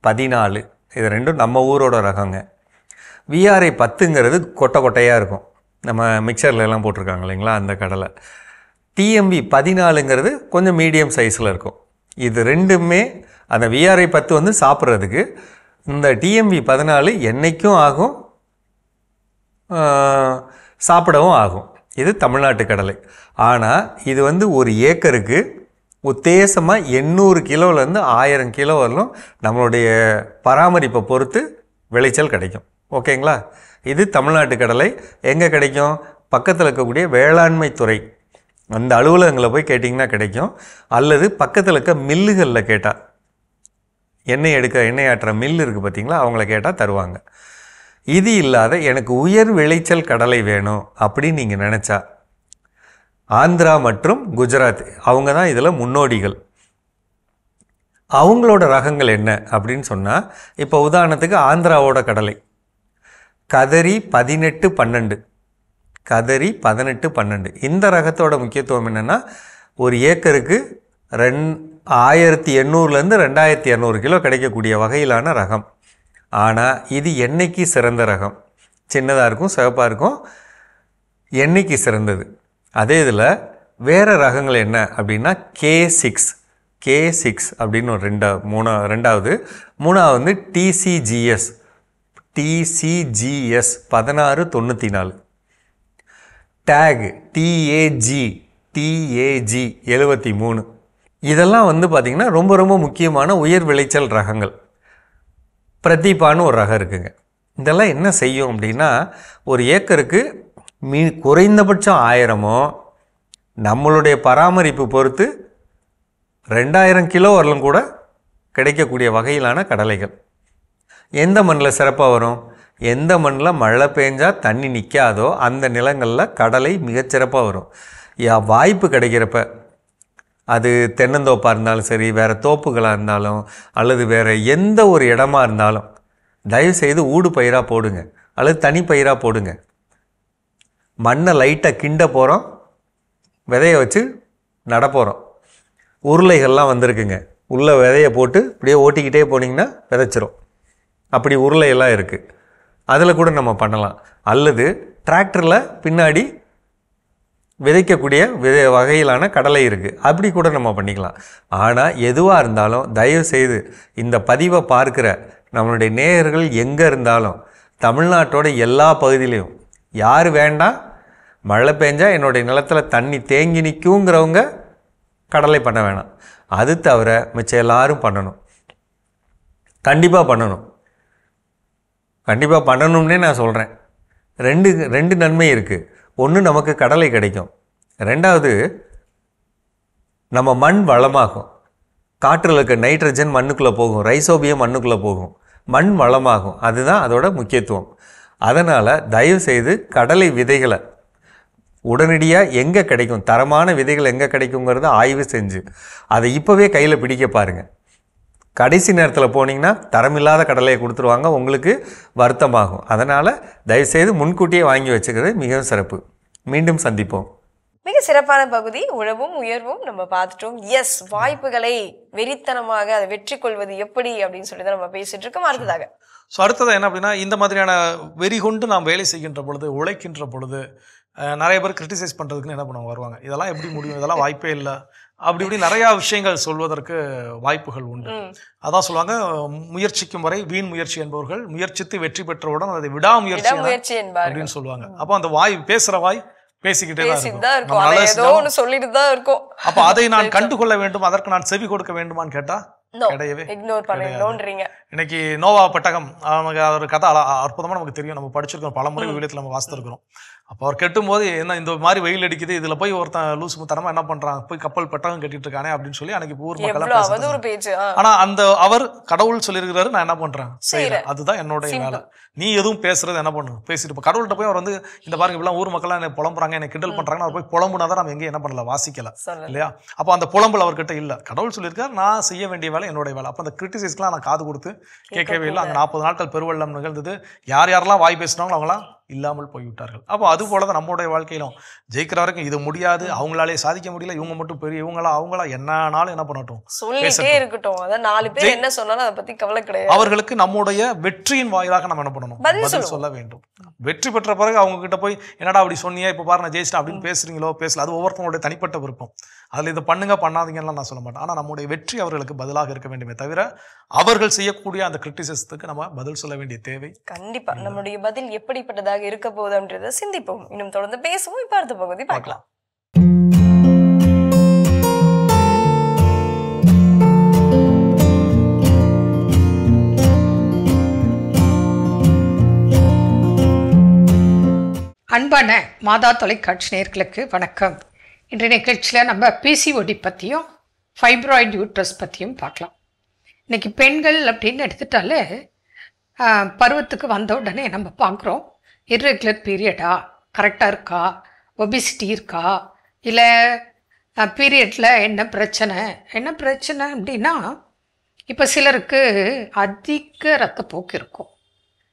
14. இது ரெண்டும் நம்ம ஊரோட ரகங்க. விஆர்ஐ 10ங்கிறது கொட்டை கொட்டையாக இருக்கும், நம்ம மிக்சரில் எல்லாம் போட்டிருக்காங்க இல்லைங்களா, அந்த கடலை. TMV 14ங்கிறது கொஞ்சம் மீடியம் சைஸில் இருக்கும். இது ரெண்டுமே, அந்த விஆர்ஐ 10 வந்து சாப்பிட்றதுக்கு, இந்த TMV 14 எண்ணெய்க்கும் ஆகும், சாப்பிடவும் ஆகும். இது தமிழ்நாட்டு கடலை. ஆனால் இது வந்து ஒரு ஏக்கருக்கு உத்தேசமாக 800 கிலோலேருந்து 1000 கிலோ வரலும் நம்மளுடைய பராமரிப்பை பொறுத்து விளைச்சல் கிடைக்கும். ஓகேங்களா? இது தமிழ்நாட்டு கடலை. எங்கே கிடைக்கும்? பக்கத்தில் இருக்கக்கூடிய வேளாண்மை துறை அந்த அலுவலகங்களில் போய் கேட்டிங்கன்னா கிடைக்கும். அல்லது பக்கத்தில் இருக்க மில்லுகளில் கேட்டால், எண்ணெய் ஆட்டுற மில் இருக்குது பார்த்தீங்களா, அவங்கள கேட்டால் தருவாங்க. இது இல்லாத எனக்கு உயர் விளைச்சல் கடலை வேணும் அப்படின்னு நீங்கள் நினச்சா, ஆந்திரா மற்றும் குஜராத் அவங்க தான் இதில் முன்னோடிகள். அவங்களோட ரகங்கள் என்ன அப்படின்னு சொன்னால், இப்போ உதாரணத்துக்கு ஆந்திராவோட கடலை கதரி 18-12, கதரி 18-12. இந்த ரகத்தோட முக்கியத்துவம் என்னென்னா, ஒரு ஏக்கருக்கு 1800லேருந்து 2200 கிலோ கிடைக்கக்கூடிய வகையிலான ரகம். ஆனால் இது எண்ணெய்க்கு சிறந்த ரகம். சின்னதாக இருக்கும், சிவப்பாக இருக்கும், எண்ணெய்க்கு சிறந்தது. அதே இதில் வேறு ரகங்கள் என்ன அப்படின்னா, K6 அப்படின்னு ஒரு ரெண்டாவது வந்து TCGS 1694, டேக் TAG 73. இதெல்லாம் வந்து பார்த்திங்கன்னா ரொம்ப ரொம்ப முக்கியமான உயர் விளைச்சல் ரகங்கள். பிரதீபான்னு ஒரு ரகம் இருக்குங்க. இதெல்லாம் என்ன செய்யும் அப்படின்னா, ஒரு ஏக்கருக்கு குறைந்தபட்சம் 1000மோ, நம்மளுடைய பராமரிப்பு பொறுத்து 2000 கிலோ வரலும் கூட கிடைக்கக்கூடிய வகையிலான கடலைகள். எந்த மண்ணில் சிறப்பாக வரும்? எந்த மண்ணில் மழை பெஞ்சால் தண்ணி நிற்காதோ அந்த நிலங்களில் கடலை மிகச்சிறப்பாக வரும். வாய்ப்பு கிடைக்கிறப்ப, அது தென்னந்தோப்பாக இருந்தாலும் சரி, வேறு தோப்புகளாக இருந்தாலும், அல்லது வேறு எந்த ஒரு இடமா இருந்தாலும், தயவுசெய்து ஊடு பயிராக போடுங்க, அல்லது தனி பயிராக போடுங்க. மண்ணை லைட்டாக கிண்ட போகிறோம், விதையை வச்சு நட போகிறோம். உருளைகள்லாம் வந்திருக்குங்க, உள்ள விதையை போட்டு இப்படியே ஓட்டிக்கிட்டே போனீங்கன்னா விதைச்சிரும். அப்படி உருளையெல்லாம் இருக்குது, அதில் கூட நம்ம பண்ணலாம். அல்லது டிராக்டரில் பின்னாடி விதைக்கக்கூடிய வகையிலான கடலை இருக்குது, அப்படி கூட நம்ம பண்ணிக்கலாம். ஆனால் எதுவாக இருந்தாலும் தயவுசெய்து இந்த பதிவை பார்க்குற நம்மளுடைய நேயர்கள் எங்கே இருந்தாலும், தமிழ்நாட்டோட எல்லா பகுதியிலையும், யார் வேண்டாம் மழை பெஞ்சால் என்னுடைய நிலத்தில் தண்ணி தேங்கி நிற்குங்கிறவங்க கடலை பண்ண வேணாம். அது தவிர மிச்சம் எல்லாரும் பண்ணணும், கண்டிப்பாக பண்ணணும். கண்டிப்பாக பண்ணணும்னே நான் சொல்கிறேன். ரெண்டு நன்மை இருக்குது. ஒன்று, நமக்கு கடலை கிடைக்கும். ரெண்டாவது, நம்ம மண் வளமாகும். காற்றில் இருக்க நைட்ரஜன் மண்ணுக்குள்ளே போகும், ரைசோபியம் மண்ணுக்குள்ளே போகும், மண் வளமாகும். அதுதான் அதோட முக்கியத்துவம். அதனால் தயவுசெய்து கடலை விதைகளை உடனடியாக எங்கே கிடைக்கும், தரமான விதைகள் எங்கே கிடைக்குங்கிறத ஆய்வு செஞ்சு அதை இப்போவே கையில் பிடிக்க பாருங்கள். கடைசி நேரத்தில் போனீங்கன்னா தரமில்லாத கடலையை கொடுத்துருவாங்க, உங்களுக்கு வருத்தமாகும். அதனால் தயவுசெய்து முன்கூட்டியே வாங்கி வச்சுக்கிறது மிகவும் சிறப்பு. மீண்டும் சந்திப்போம். மிக சிறப்பான பகுதி உழவும் உயர்வும் நம்ம பார்த்துட்டோம். எஸ், வாய்ப்புகளை வெறித்தனமாக அதை வெற்றி கொள்வது எப்படி அப்படின்னு சொல்லி தான் நம்ம பேசிட்டு இருக்கோம். அடுத்ததாக அடுத்தது என்ன அப்படின்னா, இந்த மாதிரியான வெறி கொண்டு நாம் வேலை செய்கின்ற பொழுது, உழைக்கின்ற பொழுது நிறைய பேர் கிரிட்டிசைஸ் பண்ணுறதுக்குன்னு என்ன பண்ணுவாங்க, வருவாங்க. இதெல்லாம் எப்படி முடியும், இதெல்லாம் வாய்ப்பே இல்லை, அப்படி இப்படி நிறையா விஷயங்கள் சொல்வதற்கு வாய்ப்புகள் உண்டு. அதான் சொல்லுவாங்க, முயற்சிக்கும் வரை வீண் முயற்சி என்பவர்கள் முயற்சித்து வெற்றி பெற்றவுடன் அதை விடாமுயற்சி அப்படின்னு சொல்லுவாங்க. அப்போ அந்த பேசுகிற வாய் பேசிக்கிட்டே தான் பேசிட்டு இருக்கும். தான் இருக்கும். நம்ம அதை நல்லது ஏதோ செஞ்சாலும் ஒண்ணு சொல்லிட்டு தான் இருக்கும். அப்ப அதை நான் கண்டுகொள்ள வேண்டும், அதற்கு நான் செவி கொடுக்க வேண்டுமான்னு கேட்டா கிடையவே இக்னோர் பண்ணிடணும்ன்றீங்க. இன்னைக்கு நோவா பெட்டகம் நமக்கு ஒரு கதை அற்புதமா நமக்கு தெரியும். நம்ம படிச்சிருக்கோம், பல முறை விவிலியத்துல நம்ம வாசித்திருக்கிறோம். அப்போ அவர் கெட்டும் போது என்ன இந்த மாதிரி வெயில் அடிக்குது, இதுல போய் ஒருத்தன் லூசு தரமா என்ன பண்றான், போய் கப்பல் பெட்டகம் கட்டிட்டு இருக்கானே அப்படின்னு சொல்லி அன்னைக்கு ஊர் மக்கள் பேச்சு. ஆனா அந்த அவர் கடவுள் சொல்லியிருக்கிறாரு, நான் என்ன பண்றேன் செய்யறேன், அதுதான் என்னோட வேலை. நீ எதுவும் பேசுறது என்ன பண்ணு பேசிட்டு கடவுள்கிட்ட போய் அவர் வந்து இந்த பாருங்க இப்பெல்லாம் ஊர் மக்கள் என்ன புலம்புறாங்க, என்ன கிண்டல் பண்றாங்க, அவர் போய் புலம்புனாதான் நம்ம எங்க என்ன பண்ணல வாசிக்கல இல்லையா. அப்போ அந்த புலம்பல் அவர்கிட்ட இல்ல. கடவுள் சொல்லியிருக்காரு, நான் செய்ய வேண்டிய வேலை என்னோட வேலை. அப்ப அந்த கிரிட்டிசைஸ்க்குலாம் நான் காது கொடுத்து கேட்கவே இல்லை. அங்க 40 நாட்கள் பெருவெள்ளம் நிகழ்ந்தது. யார் யாரெல்லாம் வாய் பேசினாங்களோ அவங்களாம் இல்லாமல் போய்விட்டார்கள். அப்போ அது போலதான் நம்மளுடைய வாழ்க்கையிலும் ஜெயிக்கிற வரைக்கும் இது முடியாது, அவங்களாலே சாதிக்க முடியல, இவங்க மட்டும் பெரிய இவங்களா அவங்களா என்னன்னாலும் என்ன பண்ணட்டும் சொல்லிட்டே இருக்கட்டும். அதான் 4 பேர் என்ன சொன்னாலும் அதை பத்தி கவலை கிடையாது. அவர்களுக்கு நம்முடைய வெற்றியின் வாயிலாக நம்ம என்ன பண்ணணும், பதில் சொல்ல வேண்டும். வெற்றி பெற்ற பிறகு அவங்க கிட்ட போய் என்னடா அப்படி சொன்னியே, இப்ப பாரு நான் ஜெயிச்சிட்டேன் அப்படின்னு பேசுறீங்களோ பேசல, அது ஒவ்வொருத்தவங்களுடைய தனிப்பட்ட விருப்பம். அதுல இதை பண்ணுங்க பண்ணாதீங்கன்னு நான் சொல்ல மாட்டேன். ஆனா நம்முடைய வெற்றி அவர்களுக்கு பதிலாக இருக்க வேண்டுமே தவிர அவர்கள் செய்யக்கூடிய அந்த கிரிட்டிசிசத்துக்கு நம்ம பதில் சொல்ல வேண்டிய தேவை கண்டிப்பா. நம்முடைய பதில் எப்படிப்பட்டதாக இருக்க போகுதுன்றதை சிந்திப்போம். இன்னும் தொடர்ந்து பேசுவோம். இப்ப அடுத்த பகுதி பார்க்கலாம். அன்பான மாதா தொலைக்காட்சி நேயர்களுக்கு வணக்கம். இன்றைய நிகழ்ச்சியில் நம்ம பிசிஓடி பற்றியும் ஃபைப்ராய்டு யூட்ரஸ் பற்றியும் பார்க்கலாம். இன்றைக்கி பெண்கள் அப்படின்னு எடுத்துட்டாலே பருவத்துக்கு வந்த உடனே நம்ம பார்க்குறோம், இர்ரெகுலர் பீரியடா, கரெக்டாக இருக்கா, ஒபிசிட்டி இருக்கா, இல்லை பீரியடில் என்ன பிரச்சனை அப்படின்னா, இப்போ சிலருக்கு அதிக இரத்தப்போக்கு இருக்கும்,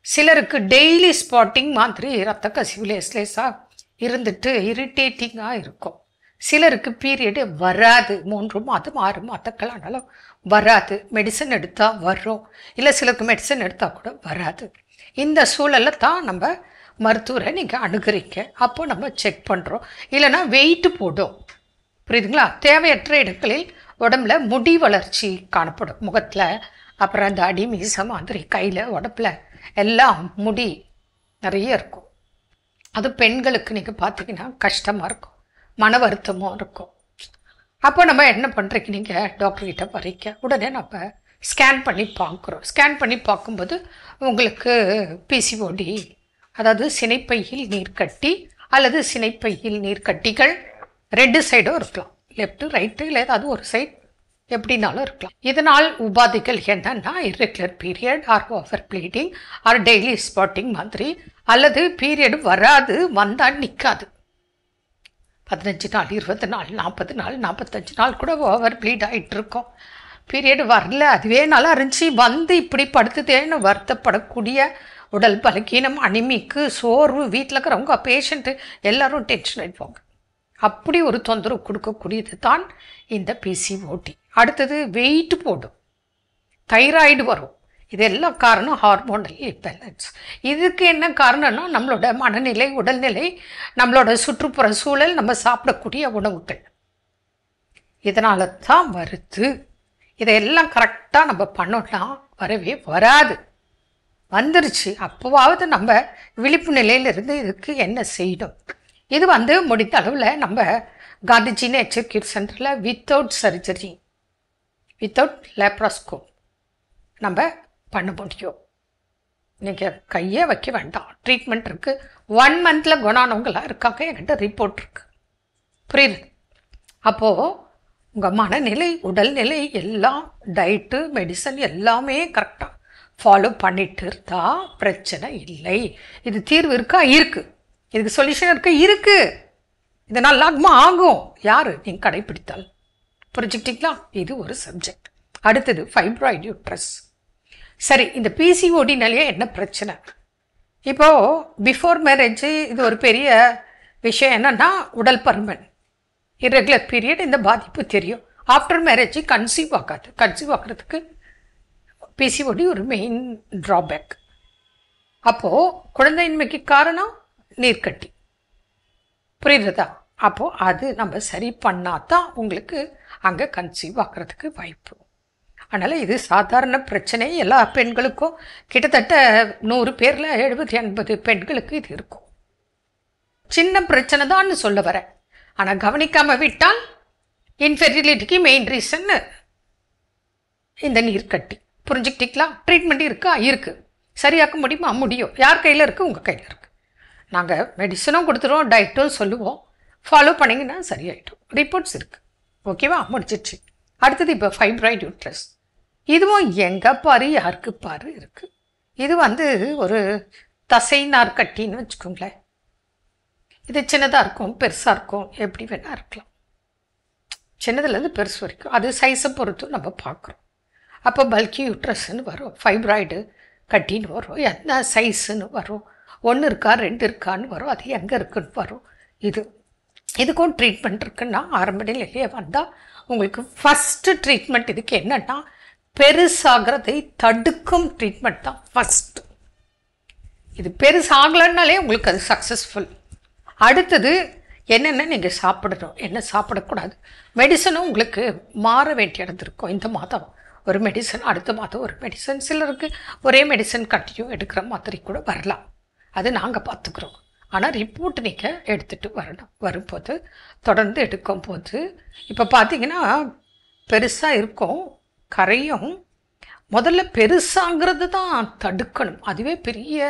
சிலருக்கு டெய்லி ஸ்பாட்டிங் மாதிரி ரத்த கசிவு லேசாக இருந்துட்டு இரிட்டேட்டிங்காக இருக்கும், சிலருக்கு பீரியடு வராது, 3 மாதம் 6 மாதங்கள் ஆனாலும் வராது, மெடிசன் எடுத்தால் வரும், இல்லை சிலருக்கு மெடிசன் எடுத்தால் கூட வராது. இந்த சூழலில் தான் நம்ம மருத்துவரை நீங்கள் அணுகுறீங்க. அப்போ நம்ம செக் பண்ணுறோம். இல்லைன்னா வெயிட்டு போடும், புரியுதுங்களா. தேவையற்ற இடங்களில் உடம்புல முடி வளர்ச்சி காணப்படும், முகத்தில், அப்புறம் அந்த அடி மீசை மாதிரி கையில் உடம்புல எல்லாம் முடி நிறைய இருக்கும். அது பெண்களுக்கு நீங்கள் பார்த்தீங்கன்னா கஷ்டமாக இருக்கும், மன வருத்தமும் இருக்கும். அப்போ நம்ம என்ன பண்ணுறீங்க, நீங்கள் டாக்டர்கிட்ட வரீங்க, உடனே நம்ம ஸ்கேன் பண்ணி பார்க்குறோம். ஸ்கேன் பண்ணி பார்க்கும்போது உங்களுக்கு பிசிஓடி, அதாவது சினைப்பையில் நீர்க்கட்டி அல்லது சினைப்பையில் நீர்க்கட்டிகள் 2 சைடும் இருக்கலாம், லெஃப்ட்டு ரைட்டு, இல்லை ஏதாவது ஒரு சைடு எப்படினாலும் இருக்கலாம். இதனால் உபாதைகள் என்னன்னா irregular period or over bleeding or daily spotting மாதிரி, அல்லது பீரியடு வராது, வந்தால் நிற்காது, 15 நாள் 20 நாள் 40 நாள் 45 நாள் கூட ஓவர் ப்ளீட் ஆகிட்டு இருக்கோம். பீரியடு வரல, அதுவே நல்லா இருந்துச்சு, வந்து இப்படி படுத்துதேன்னு வருத்தப்படக்கூடிய உடல் பலகீனம், அனிமிக்கு, சோர்வு, வீட்டில் இருக்கிறவங்க பேஷண்ட்டு எல்லாரும் டென்ஷன் ஆகிடுவாங்க. அப்படி ஒரு தொந்தரவு கொடுக்கக்கூடியது தான் இந்த பிசிஓடி. அடுத்தது வெயிட் போடும், தைராய்டு வரும். இதெல்லாம் காரணம் ஹார்மோனல் இம்பேலன்ஸ். இதுக்கு என்ன காரணம்னா நம்மளோட மனநிலை, உடல்நிலை, நம்மளோட சுற்றுப்புற சூழல், நம்ம சாப்பிடக்கூடிய உணவுகள், இதனால தான் வருது. இதையெல்லாம் கரெக்டாக நம்ம பண்ணோம்னா வரவே வராது. வந்துருச்சு, அப்போவாவது நம்ம விழிப்பு நிலையிலிருந்து இதுக்கு என்ன செய்யணும். இது முடிந்த அளவில் நம்ம காந்திஜி நேச்சர் கேர் சென்டரில் வித்தவுட் சர்ஜரி, வித்தவுட் லேப்ராஸ்கோப் நம்ம பண்ண முடியும். நீங்கள் கையே வைக்க வேண்டாம், ட்ரீட்மெண்ட் இருக்குது. 1 மந்தில் குணானவங்களாக இருக்காங்க, என்கிட்ட ரிப்போர்ட் இருக்குது, புரியுது. அப்போது உங்கள் மனநிலை, உடல்நிலை எல்லாம், டயட்டு, மெடிசன் எல்லாமே கரெக்டாக ஃபாலோ பண்ணிட்டு இருந்தால் பிரச்சனை இல்லை. இது தீர்வு இருக்கா? இருக்குது. இதுக்கு சொல்யூஷன் இருக்குது. இது நல்லாகுமா? ஆகும். யார் நீங்கள் கடைப்பிடித்தால். புரிஞ்சுக்கிட்டீங்களா? இது ஒரு சப்ஜெக்ட். அடுத்தது ஃபைப்ராய்டு யூட்ரஸ். சரி, இந்த பிசிஓடினாலேயே என்ன பிரச்சனை? இப்போது பிஃபோர் மேரேஜ் இது ஒரு பெரிய விஷயம். என்னென்னா உடல் பருமன், இர்ரெகுலர் பீரியட், இந்த பாதிப்பு தெரியும். ஆஃப்டர் மேரேஜ் கன்சீவ் ஆகாது. கன்சீவ் ஆகிறதுக்கு பிசிஓடி ஒரு மெயின் ட்ராபேக். அப்போது குழந்தையின்மைக்கு காரணம் நீர்க்கட்டி, புரியுறதா? அப்போது அது நம்ம சரி பண்ணால் தான் உங்களுக்கு அங்கே கன்சீவ் ஆகிறதுக்கு வாய்ப்பு. அதனால் இது சாதாரண பிரச்சனை. எல்லா பெண்களுக்கும் கிட்டத்தட்ட 100 பேரில் 70-80 பெண்களுக்கு இது இருக்கும். சின்ன பிரச்சனை தான்னு சொல்ல வரேன். ஆனால் கவனிக்காமல் விட்டால் இன்ஃபெர்டிலிட்டிக்கு மெயின் ரீசன் இந்த நீர்க்கட்டி. புரிஞ்சுக்கிட்டீங்களா? ட்ரீட்மெண்ட் இருக்கா? இருக்குது. சரியாக்க முடியுமா? முடியும். யார் கையில் இருக்குது? உங்கள் கையில் இருக்குது. நாங்கள் மெடிசனும் கொடுத்துருவோம், டயட்டும் சொல்லுவோம். ஃபாலோ பண்ணிங்கன்னா சரியாயிடும். ரிப்போர்ட்ஸ் இருக்குது. ஓகேவா? முடிச்சிடுச்சு. அடுத்தது இப்போ ஃபைப்ராய்டு யூட்ரஸ். இதுவும் எங்கே பாரு யாருக்கு பாரு இருக்குது. இது ஒரு தசை நார்க்கட்டின்னு வச்சுக்கோங்களேன். இது சின்னதாக இருக்கும், பெருசாக இருக்கும், எப்படி வேணால் இருக்கலாம். சின்னதுலேருந்து பெருசு வரைக்கும் அது சைஸை பொறுத்து நம்ம பார்க்குறோம். அப்போ பல்கி யூட்ரஸ்ன்னு வரும், ஃபைப்ராய்டு கட்டின்னு வரும், என்ன சைஸுன்னு வரும், 1 இருக்கா 2 இருக்கான்னு வரும், அது எங்கே இருக்குன்னு வரும். இதுக்கும் ட்ரீட்மெண்ட் இருக்குன்னா ஆரம்ப நிலையிலே வந்தால் உங்களுக்கு ஃபஸ்ட்டு ட்ரீட்மெண்ட் இதுக்கு என்னென்னா பெருசாகிறதை தடுக்கும் ட்ரீட்மெண்ட் தான் ஃபஸ்ட்டு. இது பெருசாகலன்னாலே உங்களுக்கு அது சக்ஸஸ்ஃபுல். அடுத்தது என்னென்ன நீங்கள் சாப்பிடணும், என்ன சாப்பிடக்கூடாது. மெடிசனும் உங்களுக்கு மாற வேண்டிய இடம் இருக்கும். இந்த மாதம் ஒரு மெடிசன், அடுத்த மாதம் ஒரு மெடிசன். சிலருக்கு ஒரே மெடிசன் கண்டினியூ எடுக்கிற மாதிரி கூட வரலாம். அது நாங்கள் பார்த்துக்குறோம். ஆனால் ரிப்போர்ட் நீங்கள் எடுத்துகிட்டு வரணும். வரும்போது தொடர்ந்து எடுக்கும்போது இப்போ பார்த்தீங்கன்னா பெருசாக இருக்கும், கரையும். முதல்ல பெருசாங்கிறது தான் தடுக்கணும். அதுவே பெரிய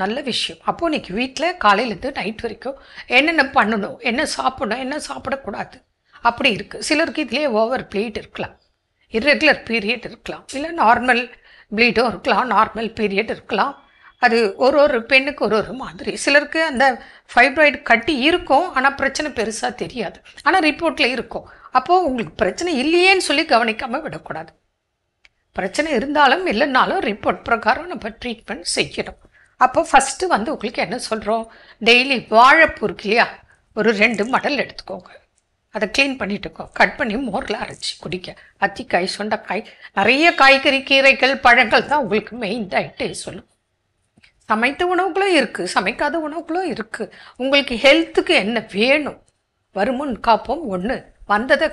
நல்ல விஷயம். அப்போது இன்றைக்கி வீட்டில் காலையிலேருந்து நைட் வரைக்கும் என்னென்ன பண்ணணும், என்ன சாப்பிடணும், என்ன சாப்பிடக்கூடாது அப்படி இருக்குது. சிலருக்கு இதுலேயே ஓவர் ப்ளீட் இருக்கலாம், இர்ரெகுலர் பீரியட் இருக்கலாம், இல்லை நார்மல் ப்ளீடும் இருக்கலாம், நார்மல் பீரியட் இருக்கலாம். அது ஒரு பெண்ணுக்கு ஒரு மாதிரி. சிலருக்கு அந்த ஃபைப்ராய்டு கட்டி இருக்கும், ஆனால் பிரச்சனை பெருசாக தெரியாது, ஆனால் ரிப்போர்ட்டில் இருக்கும். அப்போது உங்களுக்கு பிரச்சனை இல்லையேன்னு சொல்லி கவனிக்காமல் விடக்கூடாது. பிரச்சனை இருந்தாலும் இல்லைன்னாலும் ரிப்போர்ட் பிரகாரம் நம்ம ட்ரீட்மெண்ட் செய்யணும். அப்போ ஃபஸ்ட்டு உங்களுக்கு என்ன சொல்கிறோம், டெய்லி வாழைப்பூ இருக்கு இல்லையா, ஒரு 2 மடல் எடுத்துக்கோங்க. அதை க்ளீன் பண்ணிட்டுக்கோ, கட் பண்ணி மோரில் அரைச்சி குடிக்க. அத்திக்காய், சுண்டைக்காய், நிறைய காய்கறி, கீரைகள், பழங்கள் தான் உங்களுக்கு மெயின் டயட்டே சொல்லும். சமைத்த உணவுகளும் இருக்குது, சமைக்காத உணவுகளும் இருக்குது. உங்களுக்கு ஹெல்த்துக்கு என்ன வேணும், வருமுன் காப்போம் 1, வந்ததை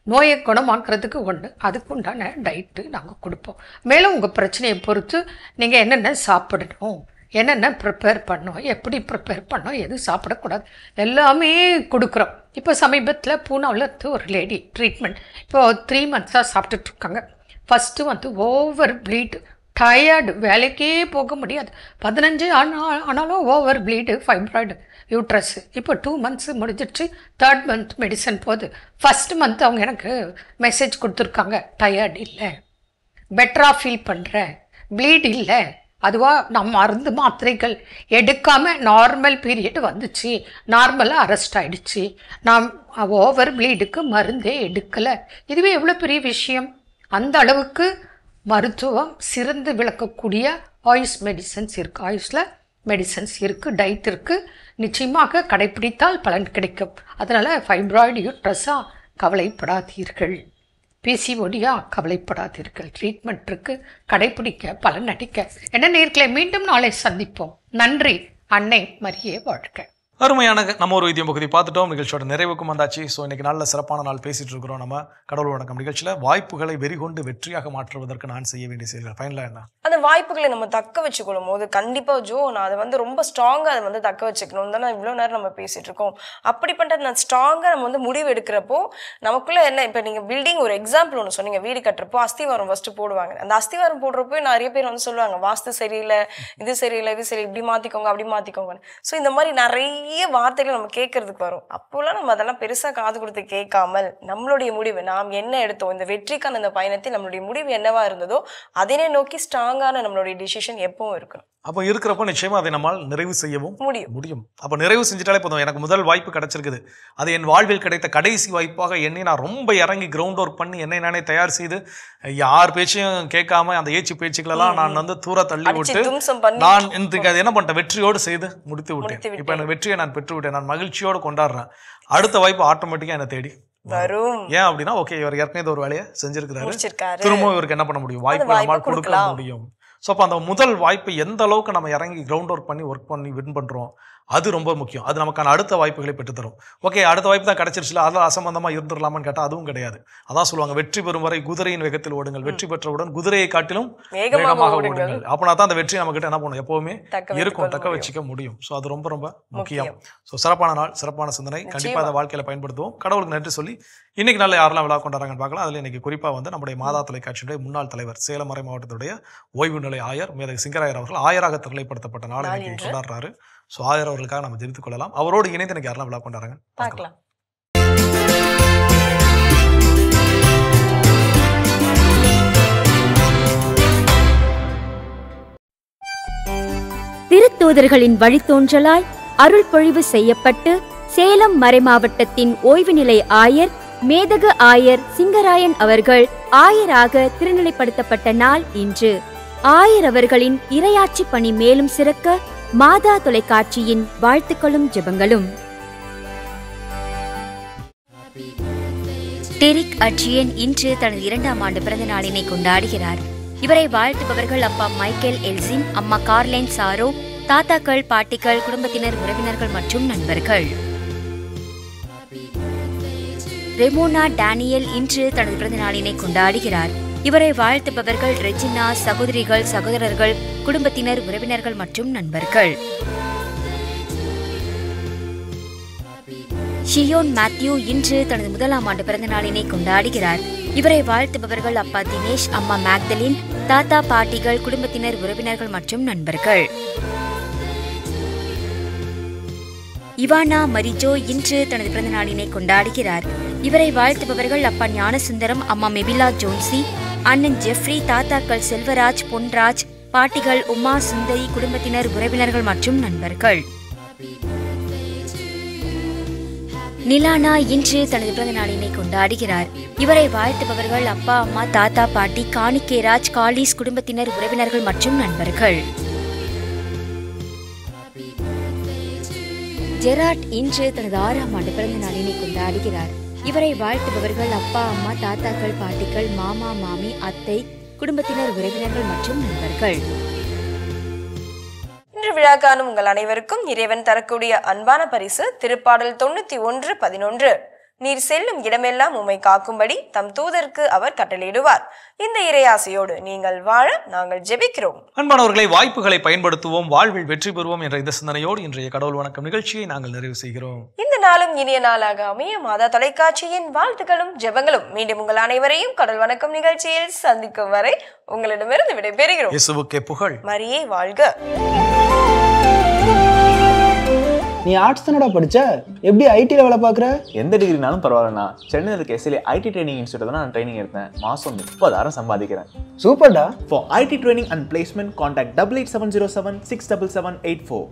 நோயை குணமாக்குறதுக்கு 1, அதுக்கு உண்டான டயட்டு நாங்கள் கொடுப்போம். மேலும் உங்கள் பிரச்சனையை பொறுத்து நீங்கள் என்னென்ன சாப்பிடணும், என்னென்ன ப்ரிப்பேர் பண்ணோம், எப்படி ப்ரிப்பேர் பண்ணோம், எது சாப்பிடக்கூடாது எல்லாமே கொடுக்குறோம். இப்போ சமீபத்தில் பூனாவில் ஒரு லேடி ட்ரீட்மெண்ட் இப்போ 3 மந்த்ஸாக சாப்பிட்டுட்ருக்காங்க. ஃபஸ்ட்டு ஓவர் ப்ளீட், டயர்டு, வேலைக்கே போக முடியாது. 15 ஆனாலும் ஓவர் ப்ளீடு, ஃபைப்ராய்டு யூட்ரஸ். இப்போ 2 மந்த்ஸ் முடிஞ்சிடுச்சு, 3rd மந்த் மெடிசன் போகுது. ஃபஸ்ட் மந்த் அவங்க எனக்கு மெசேஜ் கொடுத்துருக்காங்க, டயர்டு இல்லை, பெட்டராக ஃபீல் பண்ணுறேன், ப்ளீட் இல்லை, அதுவாக நான் மருந்து மாத்திரைகள் எடுக்காமல் நார்மல் பீரியட் வந்துச்சு, நார்மலாக அரெஸ்ட் ஆகிடுச்சு, நான் ஓவர் ப்ளீடுக்கு மருந்தே எடுக்கலை. இதுவே எவ்வளோ பெரிய விஷயம். அந்த அளவுக்கு மருத்துவம் சிறந்து விளக்கக்கூடிய ஆயுஷ் மெடிசன்ஸ் இருக்குது, ஆயுஷில் மெடிசன்ஸ் இருக்குது, டயட் இருக்குது. நிச்சயமாக கடைப்பிடித்தால் பலன் கிடைக்கும். அதனால் ஃபைப்ராய்டு யூட்ரஸாக கவலைப்படாதீர்கள், பிசிஓடியா கவலைப்படாதீர்கள். ட்ரீட்மெண்ட் இருக்குது, கடைப்பிடிக்க, பலன் அடிக்க. என்ன நேர்களை மீண்டும் நாளை சந்திப்போம். நன்றி. அன்னை மரியே வாழ்க. அருமையான நம்ம ஒரு வைத்தியம் பகுதி பார்த்துட்டோம். நிகழ்ச்சியோட நிறைவுக்கும் வந்தாச்சு. ஸோ இன்றைக்கி நல்ல சிறப்பான நாள் பேசிகிட்டு இருக்கிறோம். நம்ம கடவுள் வணக்கம் நிகழ்ச்சியில் வாய்ப்புகளை வெறிகொண்டு வெற்றியாக மாற்றுவதற்கு நான் செய்ய வேண்டிய செயல்கள் ஃபைனலாக என்ன? அந்த வாய்ப்புகளை நம்ம தக்க வச்சுக்கொள்ளும் போது கண்டிப்பாக நான் அதை ரொம்ப ஸ்ட்ராங்காக அதை தக்க வச்சுக்கணும் தானே இவ்வளோ நேரம் நம்ம பேசிகிட்டு இருக்கோம். அப்படிப்பட்ட நான் ஸ்ட்ராங்காக நம்ம முடிவு எடுக்கிறப்போ நமக்குள்ளே என்ன, இப்போ நீங்கள் பில்டிங் ஒரு எக்ஸாம்பிள் ஒன்று சொன்னீங்க, வீடு கட்டுறப்போ அஸ்திவாரம் ஃபஸ்ட்டு போடுவாங்க. அந்த அஸ்திவாரம் போடுறப்போ நிறைய பேர் சொல்லுவாங்க, வாஸ்து சரியில்லை, இது சரியில்லை, இது சரி, இப்படி மாற்றிக்கோங்க, அப்படி மாற்றிக்கோங்க. ஸோ இந்த மாதிரி நிறைய வார்த்தைகள் நம்ம கேட்கறதுக்கு வரும். அப்போலாம் நம்ம அதெல்லாம் பெருசாக காது கொடுத்து கேட்காமல் நம்மளுடைய முடிவு, நாம் என்ன எடுத்தோம், இந்த வெற்றிக்கான இந்த பயணத்தில் நம்மளுடைய முடிவு என்னவா இருந்ததோ அதனை நோக்கி ஸ்ட்ராங்கான நம்மளுடைய டிசிஷன் எப்பவும் இருக்கணும். அப்போ இருக்கிறப்போ நிச்சயமா அதை நம்மால் நிறைவு செய்யவும் முடியும். அப்போ நிறைவு செஞ்சுட்டாலே போதும். எனக்கு முதல் வாய்ப்பு கிடைச்சிருக்குது, அது என் வாழ்வில் கிடைத்த கடைசி வாய்ப்பாக என்னை நான் ரொம்ப இறங்கி கிரவுண்ட் ஒர்க் பண்ணி என்னை நானே தயார் செய்து யார் பேச்சையும் கேட்காம அந்த ஏச்சு பேச்சுக்களெல்லாம் நான் தூர தள்ளி விட்டு நான் அது என்ன பண்ணிட்டேன், வெற்றியோடு செய்து முடித்து விட்டேன். இப்போ எனக்கு வெற்றியை நான் பெற்று விட்டேன், நான் மகிழ்ச்சியோடு கொண்டாடுறேன். அடுத்த வாய்ப்பு ஆட்டோமேட்டிக்காக என்னை தேடி வரும். ஏன் அப்படின்னா, ஓகே இவர் ஏற்கனவே ஒரு வேலையை செஞ்சிருக்கிறாரு, திரும்ப இவருக்கு என்ன பண்ண முடியும், வாய்ப்பு நம்மால் கொடுக்க முடியும். ஸோ அப்போ அந்த முதல் வாய்ப்பை எந்த அளவுக்கு நம்ம இறங்கி கிரவுண்ட் ஒர்க் பண்ணி வின் பண்ணுறோம், அது ரொம்ப முக்கியம். அது நமக்கான அடுத்த வாய்ப்புகளை பெற்றுத்தரும். ஓகே, அடுத்த வாய்ப்பு தான் கிடைச்சிருச்சுல, அதில் அசம்பந்தமாக இருந்துடலாமான்னு கேட்டால் அதுவும் கிடையாது. அதான் சொல்லுவாங்க, வெற்றி பெறும் வரை குதிரையின் வேகத்தில் ஓடுங்கள், வெற்றி பெற்றவுடன் குதிரையை காட்டிலும் வேகமாக ஓடுங்கள். அப்படின்னா தான் அந்த வெற்றி நம்மகிட்ட என்ன பண்ணும், எப்பவுமே இருக்கும், தக்க வச்சுக்க முடியும். ஸோ அது ரொம்ப ரொம்ப முக்கியம். ஸோ சிறப்பான நாள், சிறப்பான சிந்தனை, கண்டிப்பாக அதை வாழ்க்கையில் பயன்படுத்துவோம். கடவுளுக்கு நன்றி சொல்லி இன்னைக்கு நாளில் யாரெல்லாம் விழா கொண்டாடுறாங்கன்னு பார்க்கலாம். அதில் இன்னைக்கு குறிப்பாக வந்து நம்முடைய மாதா தொலைக்காட்சியுடைய முன்னாள் தலைவர், சேலம் மறை மாவட்டத்துடைய ஓய்வு நிலை ஆயர் மேதகு சிங்கராயர் அவர்கள் ஆயராக திருநிலைப்படுத்தப்பட்ட நாளை இன்னைக்கு கொண்டாடுறாரு. ஸோ ஆயர் அவர்களுக்காக நம்ம தெரிவித்துக் கொள்ளலாம். அவரோடு இணைந்து எனக்கு யாரெல்லாம் விழா கொண்டாடுறாங்க பார்க்கலாம். திருத்தூதர்களின் வழித்தோன்றலாய் அருள் பொழிவு செய்யப்பட்டு சேலம் மறைமாவட்டத்தின் ஓய்வு நிலை ஆயர் மேதகு ஆயர் சிங்கராயன் அவர்கள் ஆயராக திருநிலைப்படுத்தப்பட்ட நாள் இன்று. ஆயர் அவர்களின் இறையாட்சி பணி மேலும் சிறக்க மாதா தொலைக்காட்சியின் வாழ்த்துக்களும் ஜெபங்களும். டெரிக் அட்ஜியன் இன்று தனது 2ஆம் ஆண்டு பிறந்த நாளினை கொண்டாடுகிறார். இவரை வாழ்த்துபவர்கள் அப்பா மைக்கேல் எல்சின், அம்மா கார்லைன் சாரோ, தாத்தாக்கள், பாட்டிகள், குடும்பத்தினர், உறவினர்கள் மற்றும் நண்பர்கள். ரெமோனா டேனியல் இன்று தனது பிறந்த நாளினை கொண்டாடுகிறார். இவரை வாழ்த்துபவர்கள் ரெஜினா, சகோதரிகள், சகோதரர்கள், குடும்பத்தினர், உறவினர்கள் மற்றும் நண்பர்கள். ஷியோன் மேத்யூ இன்று தனது 1ஆம் ஆண்டு பிறந்த நாளினை கொண்டாடுகிறார். இவரை வாழ்த்துபவர்கள் அப்பா தினேஷ், அம்மா மேக்தலின், தாத்தா, பாட்டிகள், குடும்பத்தினர், உறவினர்கள் மற்றும் நண்பர்கள். இவானா மரிஜோ இன்று தனது பிறந்த நாளினை கொண்டாடுகிறார். இவரை வாழ்த்துபவர்கள் அப்பா ஞானசுந்தரம், அம்மா மெபிலா ஜோன்சி, அண்ணன் ஜெஃப்ரி, தாத்தாக்கள் செல்வராஜ், பொன்ராஜ், பாட்டிகள் உமா, சுந்தரி, குடும்பத்தினர், உறவினர்கள் மற்றும் நண்பர்கள். நிலானா இன்று தனது பிறந்த நாளினை கொண்டாடுகிறார். இவரை வாழ்த்துபவர்கள் அப்பா, அம்மா, தாத்தா, பாட்டி, காணிக்கேராஜ், காலிஸ், குடும்பத்தினர், உறவினர்கள் மற்றும் நண்பர்கள். ஜெராட் இன்று தனது 6ஆம் ஆண்டு பிறந்த நாளினை கொண்டாடுகிறார். இவரை வாழ்த்துபவர்கள் அப்பா, அம்மா, தாத்தாக்கள், பாட்டிகள், மாமா, மாமி, அத்தை, குடும்பத்தினர், உறவினர்கள் மற்றும் நண்பர்கள். இன்று விழா காணும் உங்கள் அனைவருக்கும் இறைவன் தரக்கூடிய அன்பான பரிசு திருப்பாடல் 91:11. நீர் செல்லும் இடமெல்லாம் உம்மை காக்கும்படி தம் தூதருக்கு அவர் கட்டளையிடுவார். இந்த இறையாசையோடு நீங்கள் வாழ நாங்கள் ஜெபிக்கிறோம். அன்பானவர்களை, வாய்ப்புகளை பயன்படுத்துவோம், வாழ்வில் வெற்றி பெறுவோம் என்ற இந்த சிந்தனையோடு இன்றைய கடவுள் வணக்கம் நிகழ்ச்சியை நாங்கள் நிறைவு செய்கிறோம். இந்த நாளும் இனிய நாளாக அமைய மாதா தொலைக்காட்சியின் வாழ்த்துக்களும் ஜெபங்களும். மீண்டும் உங்கள் அனைவரையும் கடவுள் வணக்கம் நிகழ்ச்சியில் சந்திக்கும் வரை உங்களிடமிருந்து விடைபெறுகிறோம். இயேசுவுக்கே புகழ், மரியே வாழ்க. நீ ஆர்ட்ஸ் தானடா படிச்ச, எப்படி ஐடில வேலை பார்க்குற? எந்த டிகிரினாலும் பரவாயில்லண்ணா. சென்னையில் இருக்க எஸ்எல்ஏ ஐடி ட்ரைனிங் இன்ஸ்டியூட் தான் நான் ட்ரைனிங் எடுத்தேன். மாதம் 30,000 சம்பாதிக்கிறேன். சூப்பர்டா. For IT training and placement, contact 8870767784.